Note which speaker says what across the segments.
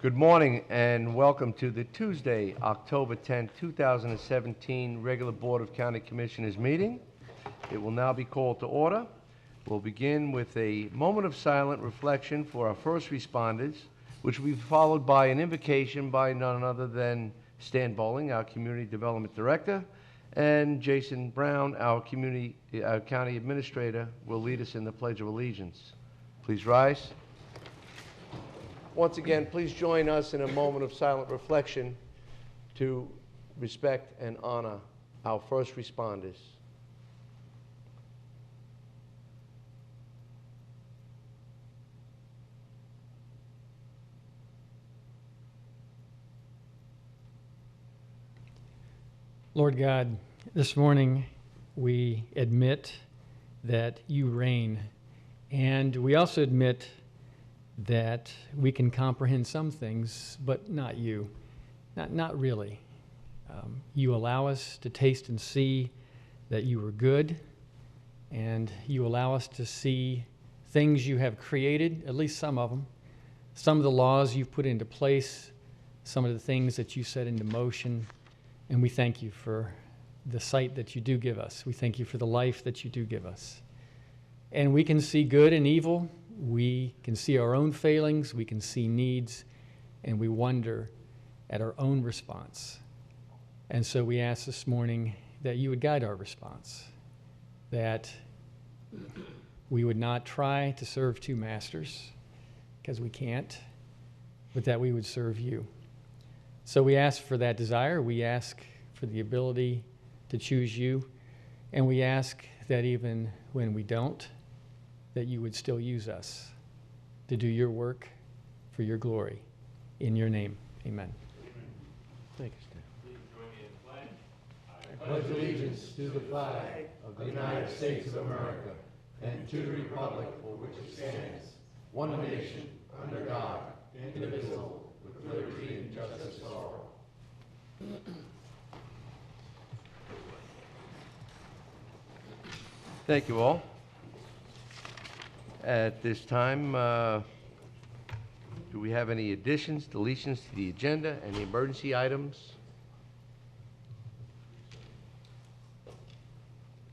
Speaker 1: Good morning and welcome to the Tuesday, October 10, 2017 regular Board of County Commissioners meeting. It will now be called to order. We'll begin with a moment of silent reflection for our first responders, which will be followed by an invocation by none other than Stan Bowling, our Community Development Director, and Jason Brown, our County Administrator, will lead us in the Pledge of Allegiance. Please rise. Once again, please join us in a moment of silent reflection to respect and honor our first responders.
Speaker 2: Lord God, this morning we admit that you reign, and we also admit that we can comprehend some things, but not you. Not really. You allow us to taste and see that you are good, and you allow us to see things you have created, at least some of them, some of the laws you've put into place, some of the things that you set into motion, and we thank you for the sight that you do give us. We thank you for the life that you do give us. And we can see good and evil. We can see our own failings, we can see needs, and we wonder at our own response. And so we ask this morning that you would guide our response, that we would not try to serve two masters, because we can't, but that we would serve you. So we ask for that desire, we ask for the ability to choose you, and we ask that even when we don't, that you would still use us to do your work for your glory. In your name, amen.
Speaker 1: Thank you, Stan.
Speaker 3: Please join me in pledge.
Speaker 1: I pledge allegiance to the flag of the United States of America and to the republic for which it stands, one nation, under God, indivisible, with liberty and justice for all. Thank you all. At this time, do we have any additions, deletions to the agenda, any emergency items?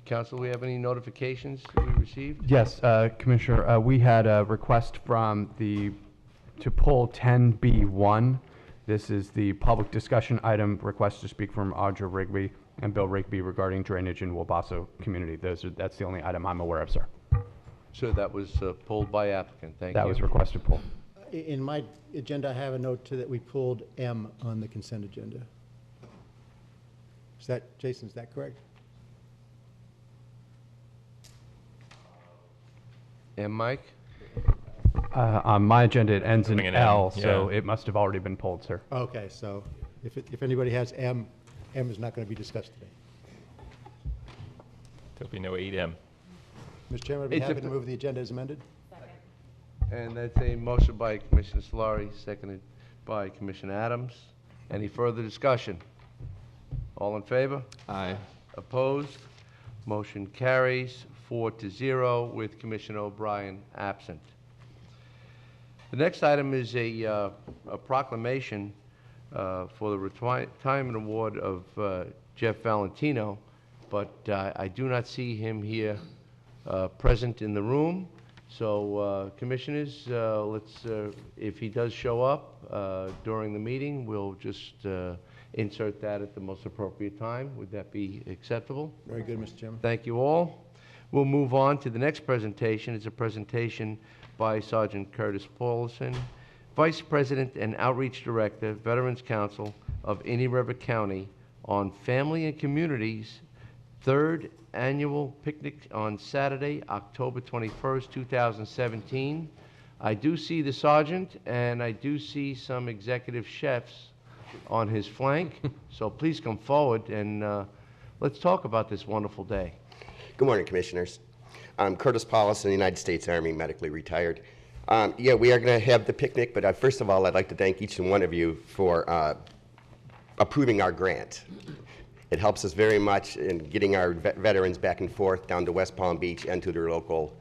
Speaker 1: Council, we have any notifications we received?
Speaker 4: Yes, Commissioner, we had a request from to pull 10B1. This is the public discussion item, request to speak from Audra Rigby and Bill Rigby regarding drainage in Wabasso community. That's the only item I'm aware of, sir.
Speaker 1: So that was pulled by applicant, thank you.
Speaker 4: That was requested pull.
Speaker 5: In my agenda, I have a note that we pulled M on the consent agenda. Is that, Jason, is that correct?
Speaker 1: And Mike?
Speaker 4: On my agenda, it ends in
Speaker 3: Putting an
Speaker 4: L,
Speaker 3: M,
Speaker 4: so
Speaker 3: yeah.
Speaker 4: it must have already been pulled, sir.
Speaker 5: Okay, so if anybody has M, M is not going to be discussed today.
Speaker 3: There'll be no 8M.
Speaker 5: Mr. Chairman, I'd be
Speaker 1: It's
Speaker 5: happy
Speaker 1: a-
Speaker 5: to move the agenda as amended.
Speaker 1: And that's a motion by Commissioner Solari, seconded by Commissioner Adams. Any further discussion? All in favor?
Speaker 3: Aye.
Speaker 1: Opposed? Motion carries 4-0 with Commissioner O'Brien absent. The next item is a proclamation for the retirement award of Jeff Valentino, but I do not see him here present in the room. So, commissioners, let's, if he does show up during the meeting, we'll just insert that at the most appropriate time. Would that be acceptable?
Speaker 5: Very good, Mr. Chairman.
Speaker 1: Thank you all. We'll move on to the next presentation. It's a presentation by Sergeant Curtis Paulson, Vice President and Outreach Director, Veterans Council of Indian River County, on Family and Communities' third annual picnic on Saturday, October 21st, 2017. I do see the sergeant, and I do see some executive chefs on his flank, so please come forward and let's talk about this wonderful day.
Speaker 6: Good morning, Commissioners. I'm Curtis Paulson, United States Army, medically retired. Yeah, we are going to have the picnic, but first of all, I'd like to thank each and one of you for approving our grant. It helps us very much in getting our veterans back and forth down to West Palm Beach and to their local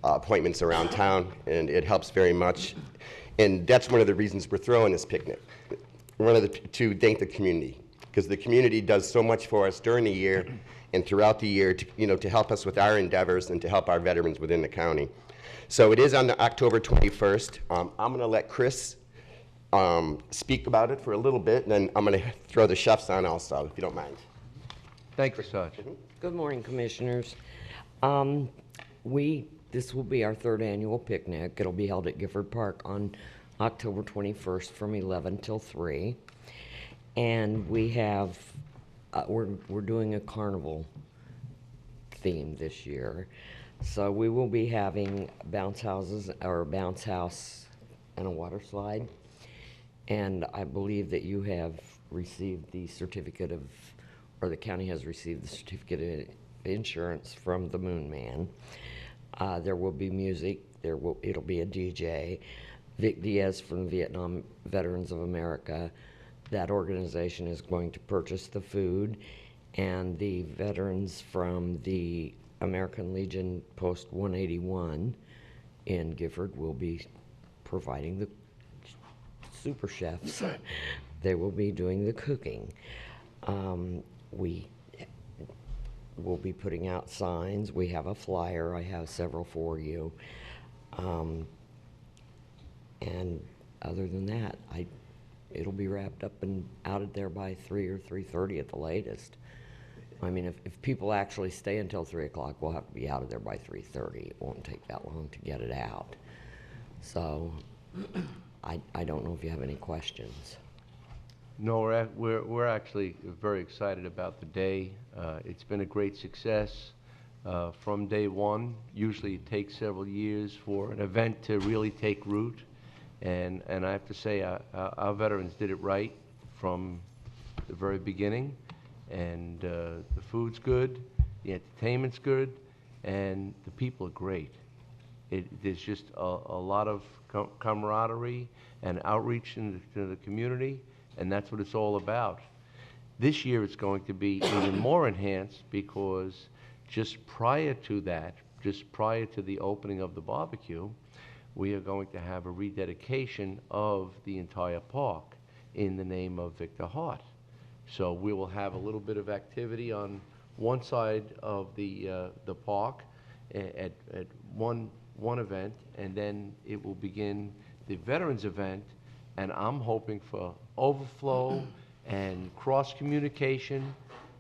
Speaker 6: appointments around town, and it helps very much. And that's one of the reasons we're throwing this picnic. To thank the community, because the community does so much for us during the year and throughout the year to help us with our endeavors and to help our veterans within the county. So it is on October 21st. I'm going to let Chris speak about it for a little bit, and then I'm going to throw the chefs on also, if you don't mind.
Speaker 1: Thank you, Sarge.
Speaker 7: Good morning, Commissioners. This will be our third annual picnic. It'll be held at Gifford Park on October 21st from 11 till 3. And we have, we're doing a carnival theme this year. So we will be having bounce houses, or a bounce house and a water slide. And I believe that you have received the certificate of, or the county has received the certificate of insurance from the Moon Man. There will be music. It'll be a DJ. Vic Diaz from Vietnam Veterans of America. That organization is going to purchase the food, and the veterans from the American Legion Post 181 in Gifford will be providing the super chefs. They will be doing the cooking. We will be putting out signs. We have a flyer. I have several for you. And other than that, it'll be wrapped up and out of there by 3 or 3:30 at the latest. I mean, if people actually stay until 3 o'clock, we'll have to be out of there by 3:30. It won't take that long to get it out. So I don't know if you have any questions.
Speaker 1: No, we're actually very excited about the day. It's been a great success from day one. Usually it takes several years for an event to really take root. And I have to say, our veterans did it right from the very beginning. And the food's good, the entertainment's good, and the people are great. There's just a lot of camaraderie and outreach into the community, and that's what it's all about. This year it's going to be even more enhanced because just prior to that, just prior to the opening of the barbecue, we are going to have a rededication of the entire park in the name of Victor Hart. So we will have a little bit of activity on one side of the park at one event, and then it will begin the Veterans event, and I'm hoping for overflow and cross-communication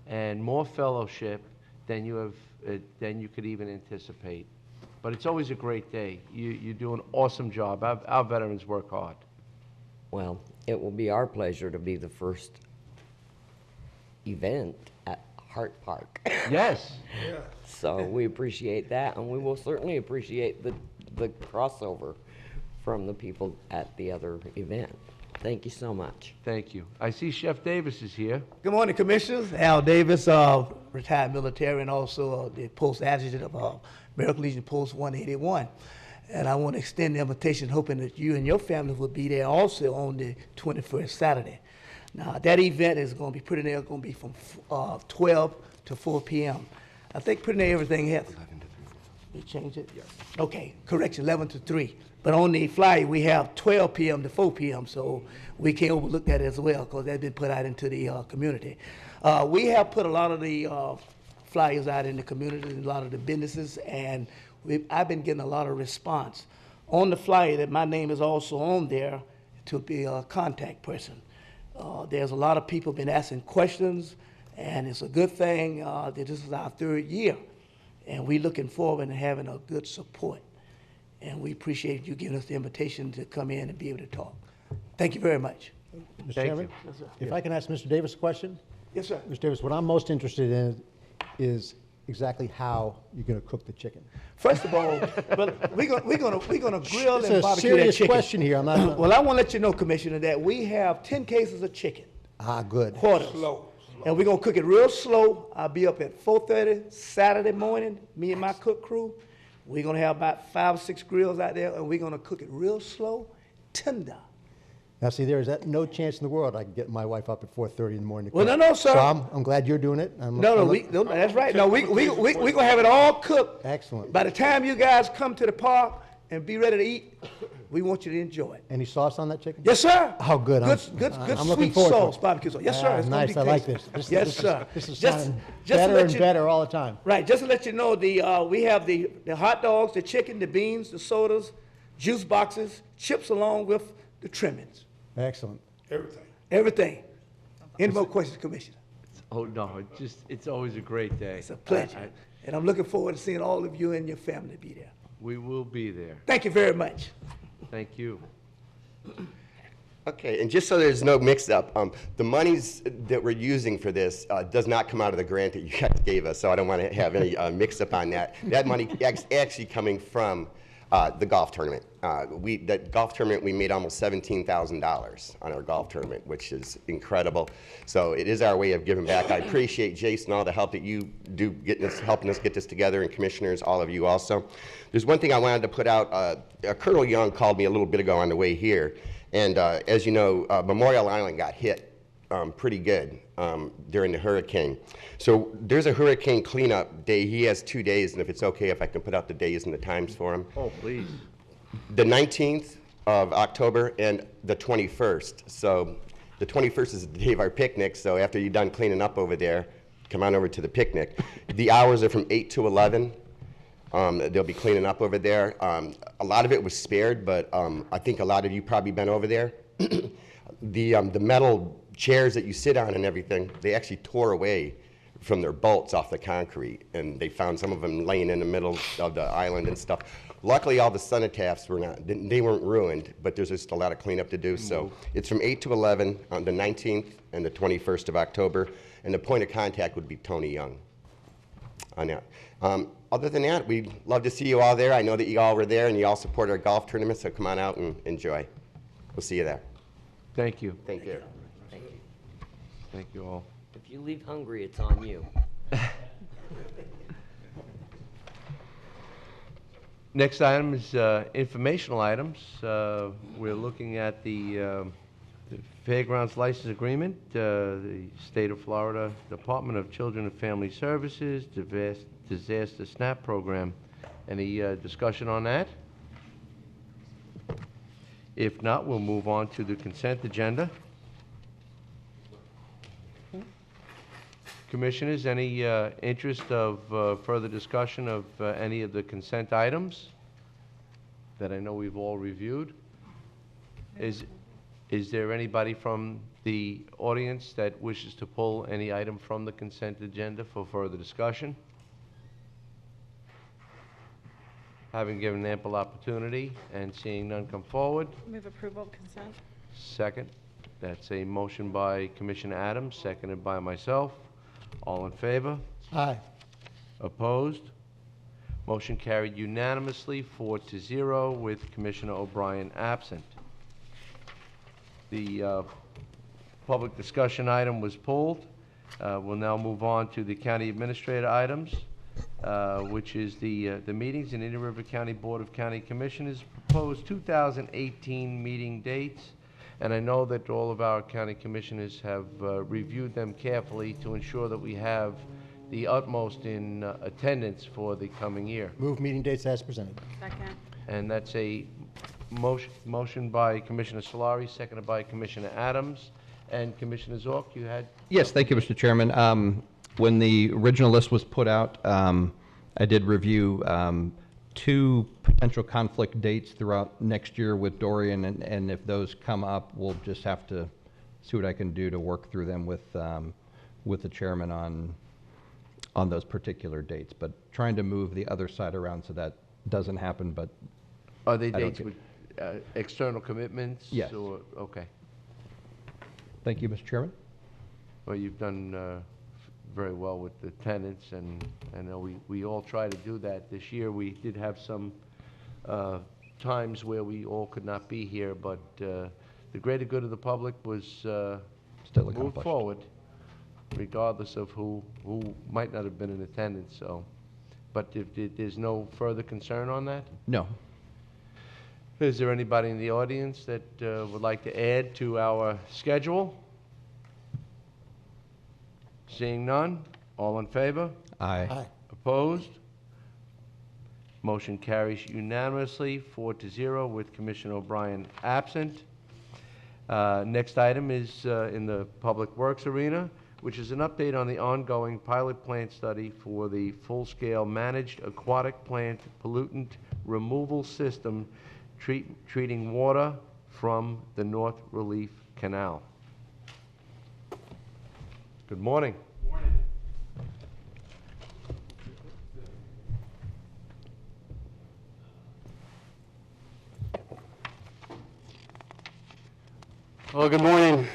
Speaker 1: and more fellowship than you could even anticipate. But it's always a great day. You do an awesome job. Our veterans work hard.
Speaker 7: Well, it will be our pleasure to be the first event at Hart Park.
Speaker 1: Yes.
Speaker 7: So we appreciate that, and we will certainly appreciate the crossover from the people at the other event. Thank you so much.
Speaker 1: Thank you. I see Chef Davis is here.
Speaker 8: Good morning, Commissioners. Al Davis, retired military and also the Post Adjutant of American Legion Post 181. And I want to extend the invitation, hoping that you and your family will be there also on the 21st Saturday. Now, that event is going to be pretty near, going to be from 12 to 4 p.m. I think pretty near everything has. You change it? Yes. Okay, correction, 11 to 3. But on the flyer, we have 12 p.m. to 4 p.m., so we can't overlook that as well, because that's been put out into the community. We have put a lot of the flyers out in the community, a lot of the businesses, and I've been getting a lot of response. On the flyer, that my name is also on there to be a contact person. There's a lot of people been asking questions, and it's a good thing that this is our third year, and we're looking forward to having a good support. And we appreciate you giving us the invitation to come in and be able to talk. Thank you very much.
Speaker 5: Mr.
Speaker 1: Thank
Speaker 5: Chairman,
Speaker 1: you.
Speaker 8: Yes, sir.
Speaker 5: if I can ask Mr. Davis a question?
Speaker 8: Yes, sir.
Speaker 5: Mr. Davis, what I'm most interested in is exactly how you're going to cook the chicken.
Speaker 8: First of all, but we're gonna grill
Speaker 5: It's
Speaker 8: and
Speaker 5: a
Speaker 8: barbecue that
Speaker 5: serious
Speaker 8: chicken.
Speaker 5: question here. I'm not.
Speaker 8: Well, I want to let you know, Commissioner, that we have 10 cases of chicken,
Speaker 5: Good.
Speaker 8: quarters. And we're gonna cook it real slow. I'll be up at 4:30 Saturday morning, me and my cook crew. We're gonna have about 5 or 6 grills out there, and we're gonna cook it real slow, tender.
Speaker 5: Now, see, there is that no chance in the world I can get my wife up at 4:30 in the morning. to
Speaker 8: Well,
Speaker 5: cook.
Speaker 8: no, sir.
Speaker 5: So I'm glad you're doing it.
Speaker 8: No, that's right. No, we gonna have it all cooked.
Speaker 5: Excellent.
Speaker 8: By the time you guys come to the park and be ready to eat, we want you to enjoy it.
Speaker 5: Any sauce on that chicken?
Speaker 8: Yes, sir.
Speaker 5: Oh, good.
Speaker 8: Good
Speaker 5: I'm looking
Speaker 8: sweet
Speaker 5: forward to
Speaker 8: sauce
Speaker 5: it.
Speaker 8: barbecue sauce. Yes, sir.
Speaker 5: Ah,
Speaker 8: It's gonna
Speaker 5: nice.
Speaker 8: be
Speaker 5: I like
Speaker 8: tasty.
Speaker 5: this.
Speaker 8: Yes, sir.
Speaker 5: This is
Speaker 8: Just
Speaker 5: sounding
Speaker 8: to
Speaker 5: better
Speaker 8: let
Speaker 5: and
Speaker 8: you-
Speaker 5: better all the time.
Speaker 8: Right, just to let you know, we have the hot dogs, the chicken, the beans, the sodas, juice boxes, chips along with the trimmings.
Speaker 5: Excellent.
Speaker 8: Everything. Any more questions, Commissioner?
Speaker 1: Oh, no, it's always a great day.
Speaker 8: It's a pleasure. And I'm looking forward to seeing all of you and your family be there.
Speaker 1: We will be there.
Speaker 8: Thank you very much.
Speaker 1: Thank you.
Speaker 6: Okay, and just so there's no mix-up, the monies that we're using for this does not come out of the grant that you guys gave us, so I don't want to have any mix-up on that. That money actually coming from the golf tournament. That golf tournament, we made almost $17,000 on our golf tournament, which is incredible. So it is our way of giving back. I appreciate Jason, all the help that you do helping us get this together, and commissioners, all of you also. There's one thing I wanted to put out. Colonel Young called me a little bit ago on the way here, and as you know, Memorial Island got hit pretty good during the hurricane. So there's a hurricane cleanup day. He has 2 days, and if it's okay, if I can put out the days and the times for him.
Speaker 1: Oh, please.
Speaker 6: The 19th of October and the 21st. So the 21st is the day of our picnic, so after you're done cleaning up over there, come on over to the picnic. The hours are from 8 to 11. They'll be cleaning up over there. A lot of it was spared, but I think a lot of you probably been over there. The metal chairs that you sit on and everything, they actually tore away from their bolts off the concrete, and they found some of them laying in the middle of the island and stuff. Luckily, all the cenotaphs they weren't ruined, but there's just a lot of cleanup to do. So it's from 8 to 11 on the 19th and the 21st of October, and the point of contact would be Tony Young on that. Other than that, we'd love to see you all there. I know that you all were there, and you all support our golf tournament, so come on out and enjoy. We'll see you there.
Speaker 1: Thank you.
Speaker 6: Thank you.
Speaker 7: Thank you.
Speaker 1: Thank you all.
Speaker 7: If you leave hungry, it's on you.
Speaker 1: Next item is informational items. We're looking at the Fairgrounds License Agreement, the State of Florida Department of Children and Family Services, Disaster SNAP Program. Any discussion on that? If not, we'll move on to the consent agenda. Commissioners, any interest of further discussion of any of the consent items that I know we've all reviewed? Is there anybody from the audience that wishes to pull any item from the consent agenda for further discussion? Having given ample opportunity and seeing none come forward.
Speaker 9: Move approval of consent.
Speaker 1: Second. That's a motion by Commissioner Adams, seconded by myself. All in favor?
Speaker 5: Aye.
Speaker 1: Opposed? Motion carried unanimously, 4-0, with Commissioner O'Brien absent. The public discussion item was pulled. We'll now move on to the county administrator items, which is the meetings in Indian River County Board of County Commissioners proposed 2018 meeting dates. And I know that all of our county commissioners have reviewed them carefully to ensure that we have the utmost in attendance for the coming year.
Speaker 5: Move meeting dates as presented.
Speaker 9: Second.
Speaker 1: And that's a motion by Commissioner Solari, seconded by Commissioner Adams. And Commissioner Zorc, you had?
Speaker 4: Yes, thank you, Mr. Chairman. When the original list was put out, I did review 2 potential conflict dates throughout next year with Dorian, and if those come up, we'll just have to see what I can do to work through them with the chairman on those particular dates. But trying to move the other side around so that doesn't happen, but
Speaker 1: Are they
Speaker 4: I don't
Speaker 1: dates
Speaker 4: get-
Speaker 1: with external commitments?
Speaker 4: Yes.
Speaker 1: Or, okay.
Speaker 4: thank you, Mr. Chairman.
Speaker 1: Well, you've done very well with the tenants, and I know we all try to do that. This year, we did have some times where we all could not be here, but the greater good of the public was
Speaker 4: Still
Speaker 1: moved
Speaker 4: accomplished.
Speaker 1: forward, regardless of who might not have been in attendance, so. But if there's no further concern on that?
Speaker 4: No.
Speaker 1: Is there anybody in the audience that would like to add to our schedule? Seeing none, all in favor?
Speaker 3: Aye.
Speaker 5: Aye.
Speaker 1: Opposed? Motion carries unanimously, 4-0, with Commissioner O'Brien absent. Next item is in the Public Works arena, which is an update on the ongoing pilot plant study for the full-scale managed aquatic plant pollutant removal system treating water from the North Relief Canal. Good morning.
Speaker 9: Well, good morning.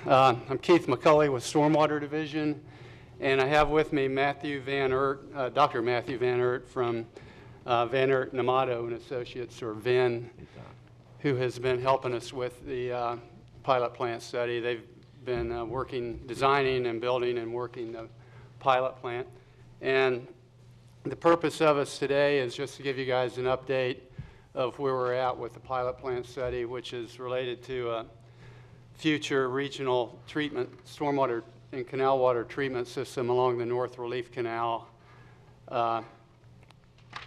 Speaker 9: I'm Keith McCulley with Stormwater Division, and I have with me Matthew Van Ert, Dr. Matthew Van Ert from Van Ert, Namato and Associates, or VIN, who has been helping us with the pilot plant study. They've been working, designing and building and working the pilot plant. And the purpose of us today is just to give you guys an update of where we're at with the pilot plant study, which is related to future regional treatment, stormwater and canal water treatment system along the North Relief Canal,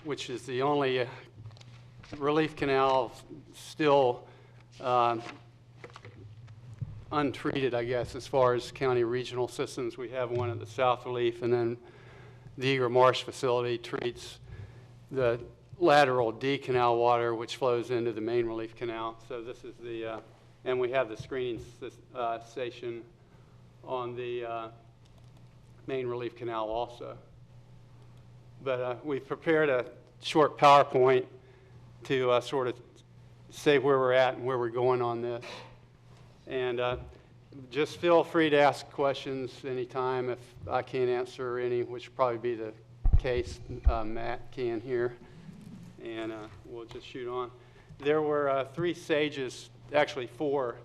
Speaker 9: which is the only relief canal still untreated, I guess, as far as county regional systems. We have one at the South Relief, and then the Eager Marsh facility treats the lateral D canal water, which flows into the main relief canal. So this is the and we have the screening station on the main relief canal also. But we've prepared a short PowerPoint to sort of say where we're at and where we're going on this. And just feel free to ask questions anytime. If I can't answer any, which will probably be the case, Matt can here. And we'll just shoot on. There were 3 stages, actually 4,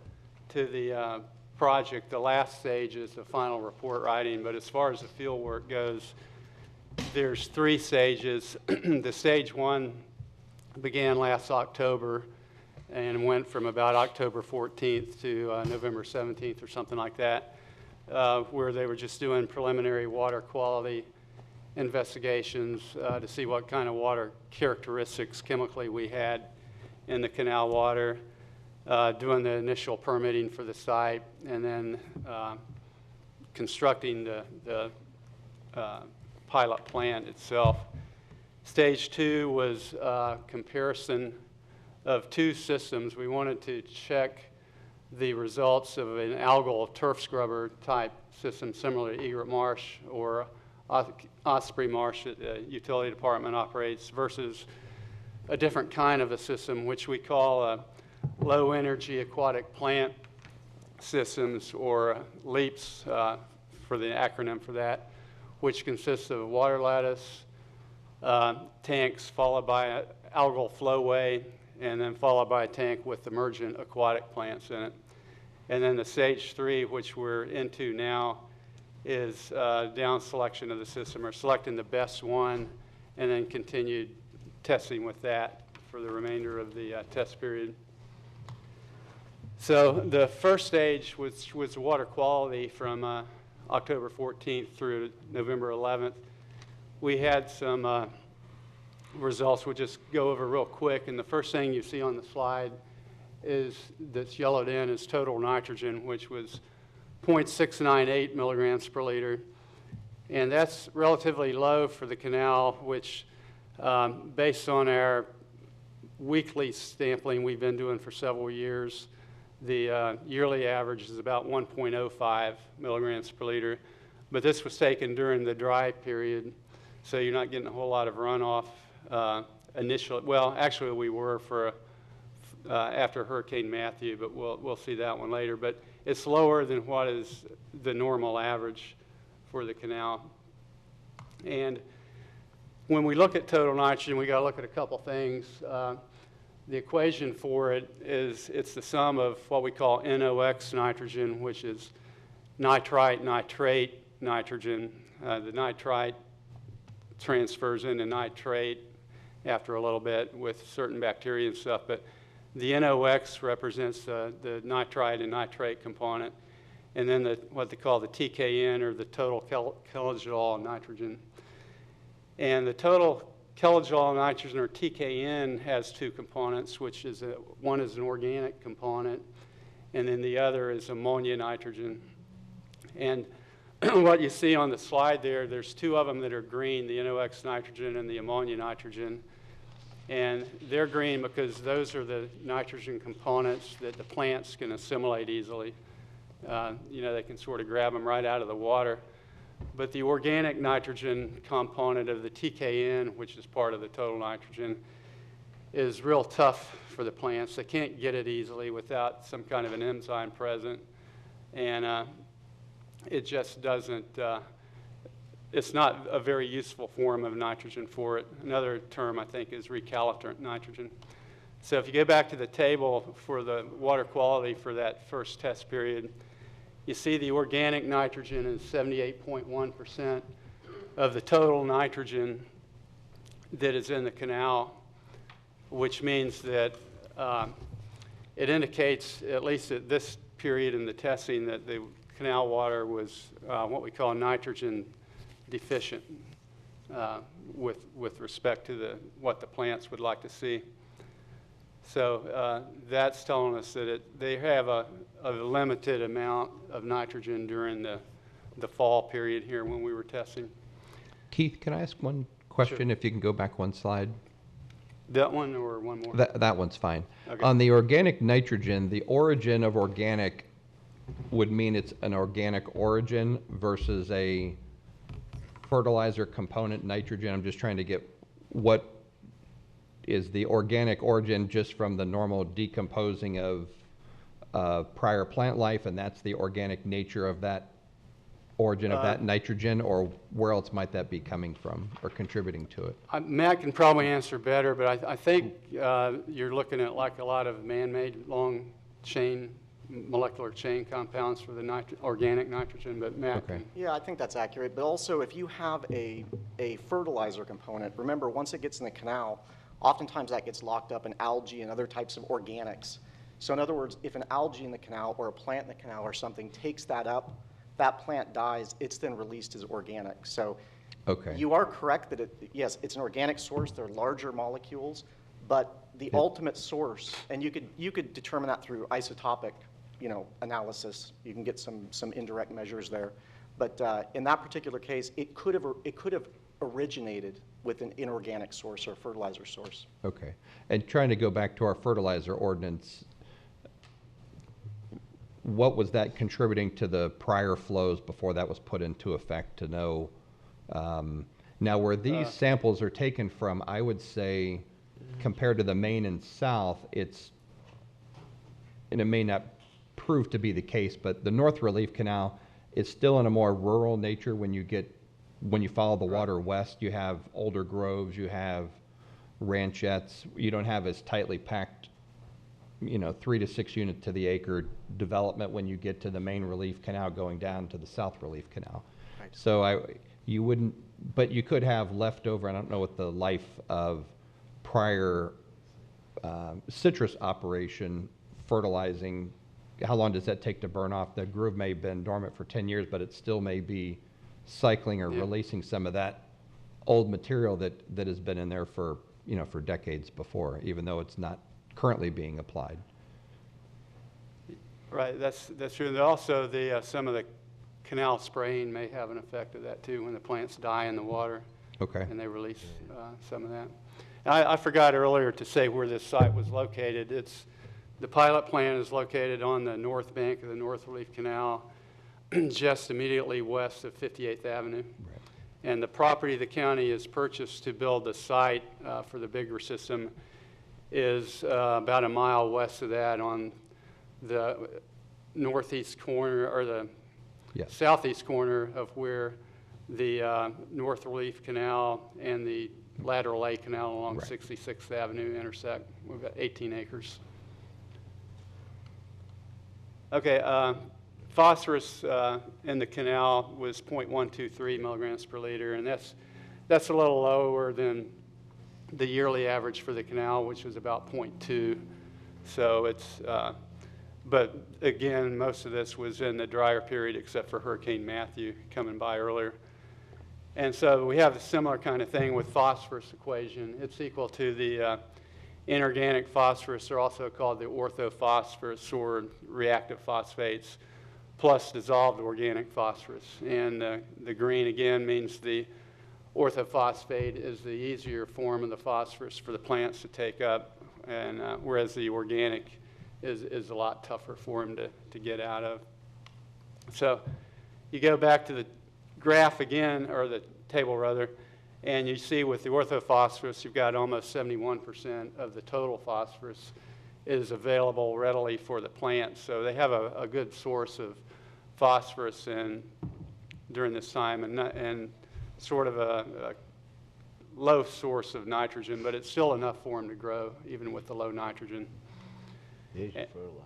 Speaker 9: to the project. The last stage is the final report writing, but as far as the field work goes, there's 3 stages. The stage 1 began last October and went from about October 14th to November 17th or something like that, where they were just doing preliminary water quality investigations to see what kind of water characteristics chemically we had in the canal water, doing the initial permitting for the site, and then constructing the pilot plant itself. Stage 2 was comparison of 2 systems. We wanted to check the results of an algal turf scrubber type system similar to Egret Marsh or Osprey Marsh that the utility department operates versus a different kind of a system, which we call low energy aquatic plant systems, or LEAPS for the acronym for that, which consists of a water lattice, tanks followed by an algal flowway, and then followed by a tank with emergent aquatic plants in it. And then the stage 3, which we're into now, is down selection of the system, or selecting the best one, and then continued testing with that for the remainder of the test period. So the first stage was water quality from October 14th through November 11th. We had some results we'll just go over real quick, and the first thing you see on the slide is that's yellowed in is total nitrogen, which was 0.698 milligrams per liter, and that's relatively low for the canal, which based on our weekly sampling we've been doing for several years, the yearly average is about 1.05 milligrams per liter, but this was taken during the dry period, so you're not getting a whole lot of runoff initially. Well, actually we were for after Hurricane Matthew, but we'll see that one later. But it's lower than what is the normal average for the canal. And when we look at total nitrogen, we got to look at a couple things. The equation for it is it's the sum of what we call NOx nitrogen, which is nitrite, nitrate nitrogen. The nitrite transfers into nitrate after a little bit with certain bacteria and stuff, but The NOx represents the nitrite and nitrate component, and then what they call the TKN, or the total kilojoule nitrogen. And the total kilojoule nitrogen, or TKN, has two components, which is one is an organic component, and then the other is ammonia nitrogen. And what you see on the slide there's two of them that are green, the NOx nitrogen and the ammonia nitrogen. And they're green because those are the nitrogen components that the plants can assimilate easily. They can sort of grab them right out of the water. But the organic nitrogen component of the TKN, which is part of the total nitrogen, is real tough for the plants. They can't get it easily without some kind of an enzyme present. And it just doesn't, it's not a very useful form of nitrogen for it. Another term, I think, is recalcitrant nitrogen. So if you go back to the table for the water quality for that first test period, you see the organic nitrogen is 78.1% of the total nitrogen that is in the canal, which means that it indicates, at least at this period in the testing, that the canal water was what we call nitrogen deficient with respect to what the plants would like to see. So that's telling us that they have a limited amount of nitrogen during the fall period here when we were testing.
Speaker 10: Keith, can I ask one question?
Speaker 9: Sure.
Speaker 10: If you can go back one slide.
Speaker 9: That one or one more?
Speaker 10: That one's fine.
Speaker 9: Okay.
Speaker 10: On the organic nitrogen, the origin of organic would mean it's an organic origin versus a fertilizer component nitrogen. I'm just trying to get what is the organic origin just from the normal decomposing of prior plant life, and that's the organic nature of that origin of that nitrogen, or where else might that be coming from or contributing to it?
Speaker 9: Matt can probably answer better, but I think you're looking at like a lot of man-made long chain, molecular chain compounds for the organic nitrogen, but Matt
Speaker 10: Okay.
Speaker 9: can.
Speaker 11: Yeah, I think that's accurate. But also, if you have a fertilizer component, remember, once it gets in the canal, oftentimes that gets locked up in algae and other types of organics. So in other words, if an algae in the canal or a plant in the canal or something takes that up, that plant dies, it's then released as organic. So
Speaker 10: Okay.
Speaker 11: you are correct that, yes, it's an organic source. They're larger molecules, but the ultimate source, and you could determine that through isotopic analysis. You can get some indirect measures there. But in that particular case, it could have originated with an inorganic source or fertilizer source.
Speaker 10: Okay. And trying to go back to our fertilizer ordinance, what was that contributing to the prior flows before that was put into effect to know? Now, where these samples are taken from, I would say, compared to the Maine and South, and it may not prove to be the case, but the North Relief Canal is still in a more rural nature. When you follow the water west, you have older groves, you have ranchettes. You don't have as tightly packed, 3 to 6 unit to the acre development when you get to the Main Relief Canal going down to the South Relief Canal.
Speaker 11: Right.
Speaker 10: So you wouldn't, but you could have leftover, I don't know what the life of prior citrus operation fertilizing, how long does that take to burn off? The groove may have been dormant for 10 years, but it still may be cycling or releasing some of that old material that has been in there for decades before, even though it's not currently being applied.
Speaker 9: Right, that's true. And also, some of the canal spraying may have an effect of that too when the plants die in the water.
Speaker 10: Okay.
Speaker 9: And they release some of that. I forgot earlier to say where this site was located. The pilot plant is located on the north bank of the North Relief Canal, just immediately west of 58th Avenue.
Speaker 10: Right.
Speaker 9: And the property the county has purchased to build the site for the bigger system is about a mile west of that on the northeast corner, or the southeast corner of where the North Relief Canal and the Lateral A Canal along 66th Avenue intersect. We've got 18 acres. Okay, phosphorus in the canal was 0.123 milligrams per liter, and that's a little lower than the yearly average for the canal, which was about 0.2. So it's, but again, most of this was in the drier period except for Hurricane Matthew coming by earlier. And so we have a similar kind of thing with phosphorus equation. It's equal to the inorganic phosphorus, or also called the orthophosphorus or reactive phosphates, plus dissolved organic phosphorus. And the green, again, means the orthophosphate is the easier form of the phosphorus for the plants to take up, and whereas the organic is a lot tougher for them to get out of. So you go back to the graph again, or the table rather, and you see with the orthophosphorus, you've got almost 71% of the total phosphorus is available readily for the plants. So they have a good source of phosphorus during this time, and sort of a low source of nitrogen, but it's still enough for them to grow, even with the low nitrogen.
Speaker 1: There's your fertilizer.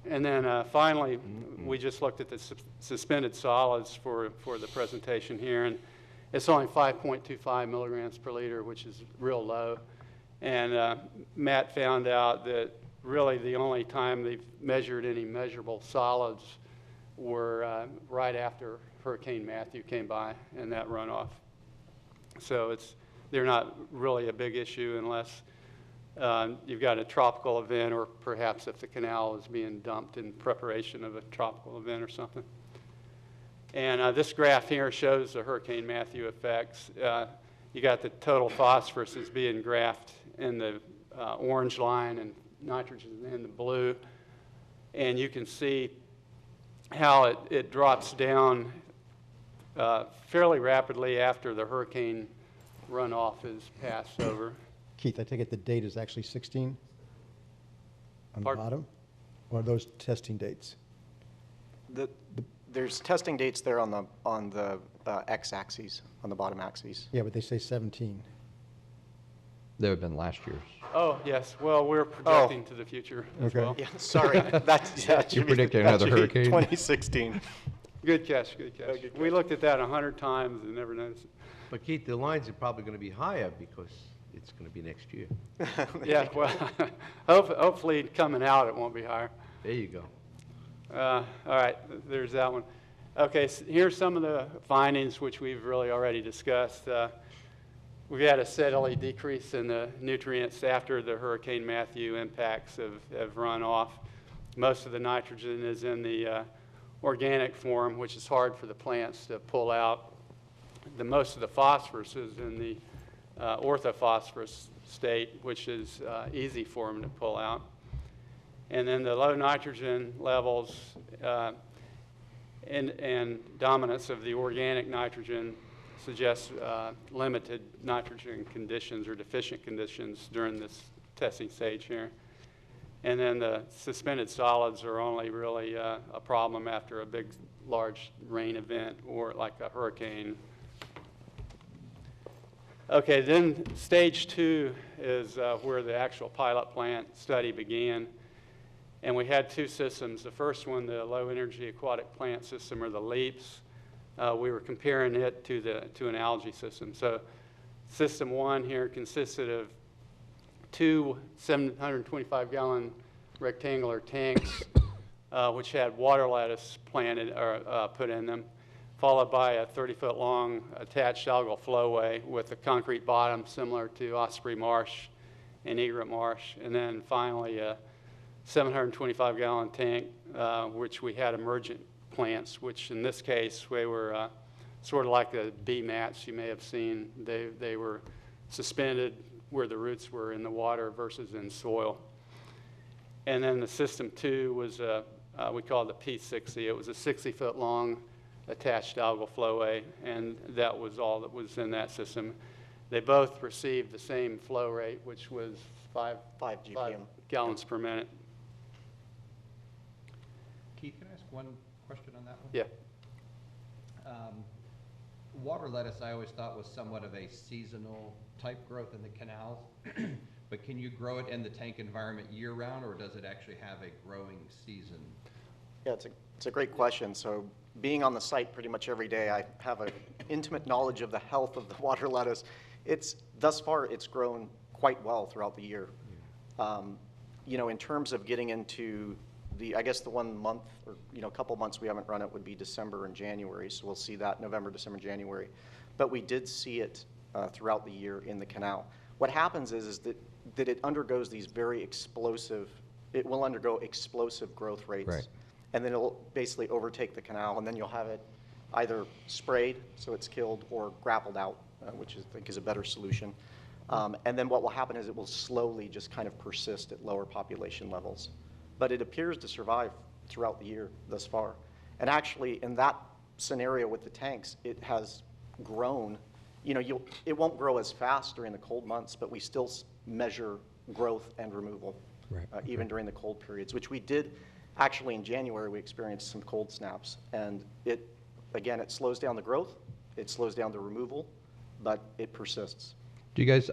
Speaker 9: And then finally, we just looked at the suspended solids for the presentation here, and it's only 5.25 milligrams per liter, which is real low. And Matt found out that really the only time they've measured any measurable solids were right after Hurricane Matthew came by and that runoff. So they're not really a big issue unless you've got a tropical event, or perhaps if the canal is being dumped in preparation of a tropical event or something. And this graph here shows the Hurricane Matthew effects. You got the total phosphorus is being graphed in the orange line and nitrogen in the blue. And you can see how it drops down fairly rapidly after the hurricane runoff is passed over.
Speaker 5: Keith, I take it the date is actually 16 on the
Speaker 9: Pardon?
Speaker 5: bottom? Or are those testing dates?
Speaker 11: There's testing dates there on the x-axis, on the bottom axis.
Speaker 5: Yeah, but they say 17.
Speaker 10: They would have been last year's.
Speaker 9: Oh, yes. Well, we're projecting to the future as
Speaker 5: Okay.
Speaker 9: well.
Speaker 11: Yeah, sorry. That should
Speaker 10: You're
Speaker 11: be-
Speaker 10: predicting
Speaker 11: that
Speaker 10: another
Speaker 11: should be
Speaker 10: hurricane?
Speaker 11: 2016.
Speaker 9: Good catch, good catch. We looked at that 100 times and never noticed it.
Speaker 1: But Keith, the lines are probably going to be higher because it's going to be next year.
Speaker 9: Yeah, well, hopefully coming out it won't be higher.
Speaker 1: There you go.
Speaker 9: All right, there's that one. Okay, so here's some of the findings which we've really already discussed. We've had a steadily decrease in the nutrients after the Hurricane Matthew impacts have run off. Most of the nitrogen is in the organic form, which is hard for the plants to pull out. Most of the phosphorus is in the orthophosphorus state, which is easy for them to pull out. And then the low nitrogen levels and dominance of the organic nitrogen suggests limited nitrogen conditions or deficient conditions during this testing stage here. And then the suspended solids are only really a problem after a big, large rain event or like a hurricane. Okay, then stage 2 is where the actual pilot plant study began. And we had two systems. The first one, the low energy aquatic plant system, or the LEAPS, we were comparing it to an algae system. So system 1 here consisted of two 725-gallon rectangular tanks, which had water lettuce planted or put in them, followed by a 30-foot-long attached algal flowway with a concrete bottom similar to Osprey Marsh and Egret Marsh, and then finally a 725-gallon tank, which we had emergent plants, which in this case they were sort of like the bee mats you may have seen. They were suspended where the roots were in the water versus in soil. And then the system 2 was, we call it the P60. It was a 60-foot-long attached algal flowway, and that was all that was in that system. They both received the same flow rate, which was 5
Speaker 11: GPM.
Speaker 9: gallons per minute.
Speaker 10: Keith, can I ask one question on that one?
Speaker 9: Yeah.
Speaker 10: Water lettuce I always thought was somewhat of a seasonal type growth in the canals, but can you grow it in the tank environment year-round, or does it actually have a growing season?
Speaker 11: Yeah, it's a great question. So being on the site pretty much every day, I have an intimate knowledge of the health of the water lettuce. Thus far, it's grown quite well throughout the year. you know, in terms of getting into I guess the 1 month or, you know, a couple months we haven't run it would be December and January. So we'll see that November, December, January. But we did see it throughout the year in the canal. What happens is that it undergoes these very explosive, it will undergo explosive growth rates.
Speaker 10: Right.
Speaker 11: And then it'll basically overtake the canal, and then you'll have it either sprayed so it's killed or grappled out, which I think is a better solution. And then what will happen is it will slowly just kind of persist at lower population levels. But it appears to survive throughout the year thus far. And actually, in that scenario with the tanks, it has grown. You know, it won't grow as fast during the cold months, but we still measure growth and removal,
Speaker 10: Right.
Speaker 11: Even during the cold periods, which we did. Actually, in January, we experienced some cold snaps. And it slows down the growth, it slows down the removal, but it persists.
Speaker 10: Do you guys,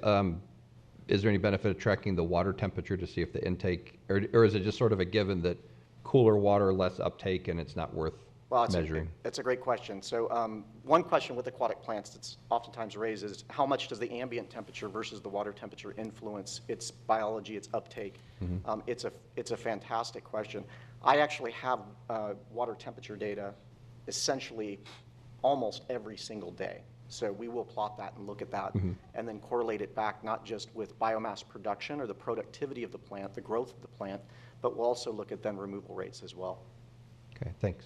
Speaker 10: is there any benefit of tracking the water temperature to see if the intake, or is it just sort of a given that cooler water, less uptake, and it's not worth measuring?
Speaker 11: It's a great question. So one question with aquatic plants that's oftentimes raised is how much does the ambient temperature versus the water temperature influence its biology, its uptake? It's a fantastic question. I actually have water temperature data essentially almost every single day. So we will plot that and look at that and then correlate it back not just with biomass production or the productivity of the plant, the growth of the plant, but we'll also look at then removal rates as well.
Speaker 10: Okay, thanks.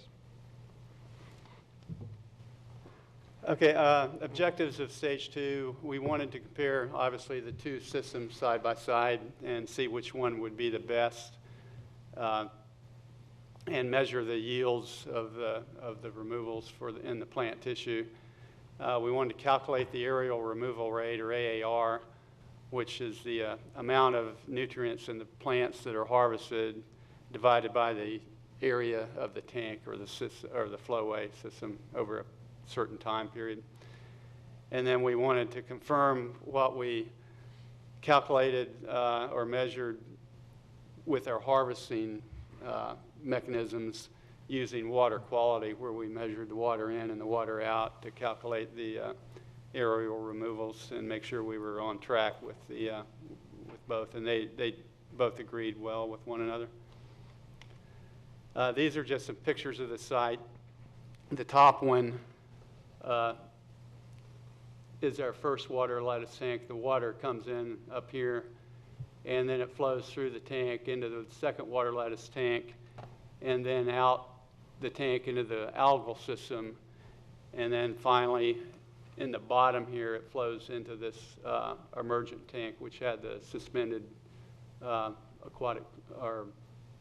Speaker 9: Okay, objectives of stage 2, we wanted to compare obviously the two systems side by side and see which one would be the best and measure the yields of the removals in the plant tissue. We wanted to calculate the aerial removal rate, or AAR, which is the amount of nutrients in the plants that are harvested divided by the area of the tank or the flowway system over a certain time period. And then we wanted to confirm what we calculated or measured with our harvesting mechanisms using water quality, where we measured the water in and the water out to calculate the aerial removals and make sure we were on track with both. And they both agreed well with one another. These are just some pictures of the site. The top one is our first water lattice tank. The water comes in up here, and then it flows through the tank into the second water lattice tank, and then out the tank into the algal system. And then finally, in the bottom here, it flows into this emergent tank, which had the suspended aquatic or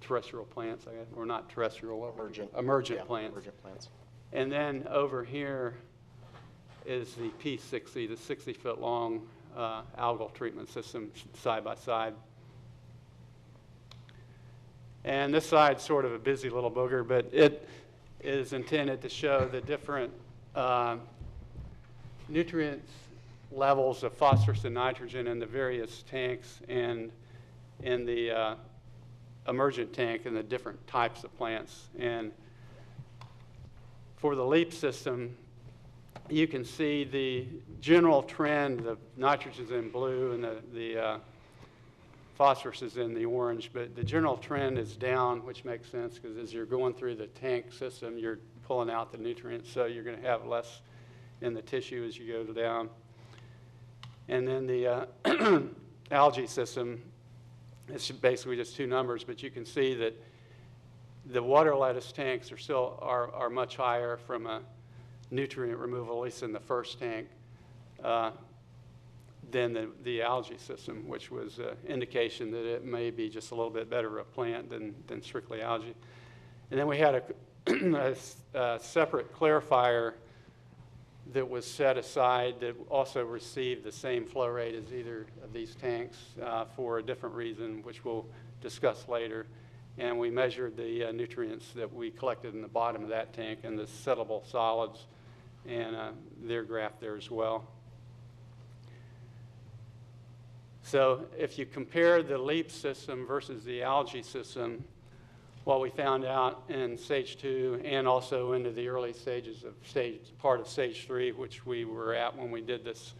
Speaker 9: terrestrial plants, I guess, or not terrestrial, emergent plants.
Speaker 11: Emergent plants.
Speaker 9: And then over here is the P60, the 60-foot long algal treatment system side by side. And this side's sort of a busy little booger, but it is intended to show the different nutrients levels of phosphorus and nitrogen in the various tanks and in the emergent tank and the different types of plants. And for the LEAP system, you can see the general trend. The nitrogen is in blue and the phosphorus is in the orange, but the general trend is down, which makes sense because as you're going through the tank system, you're pulling out the nutrients, so you're going to have less in the tissue as you go down. And then the algae system, it's basically just two numbers, but you can see that the water lattice tanks are much higher from a nutrient removal, at least in the first tank, than the algae system, which was an indication that it may be just a little bit better a plant than strictly algae. And then we had a separate clarifier that was set aside that also received the same flow rate as either of these tanks for a different reason, which we'll discuss later. And we measured the nutrients that we collected in the bottom of that tank and the settable solids, and they're graphed there as well. So if you compare the LEAP system versus the algae system, what we found out in stage 2 and also into the early stages of part of stage 3, which we were at when we did this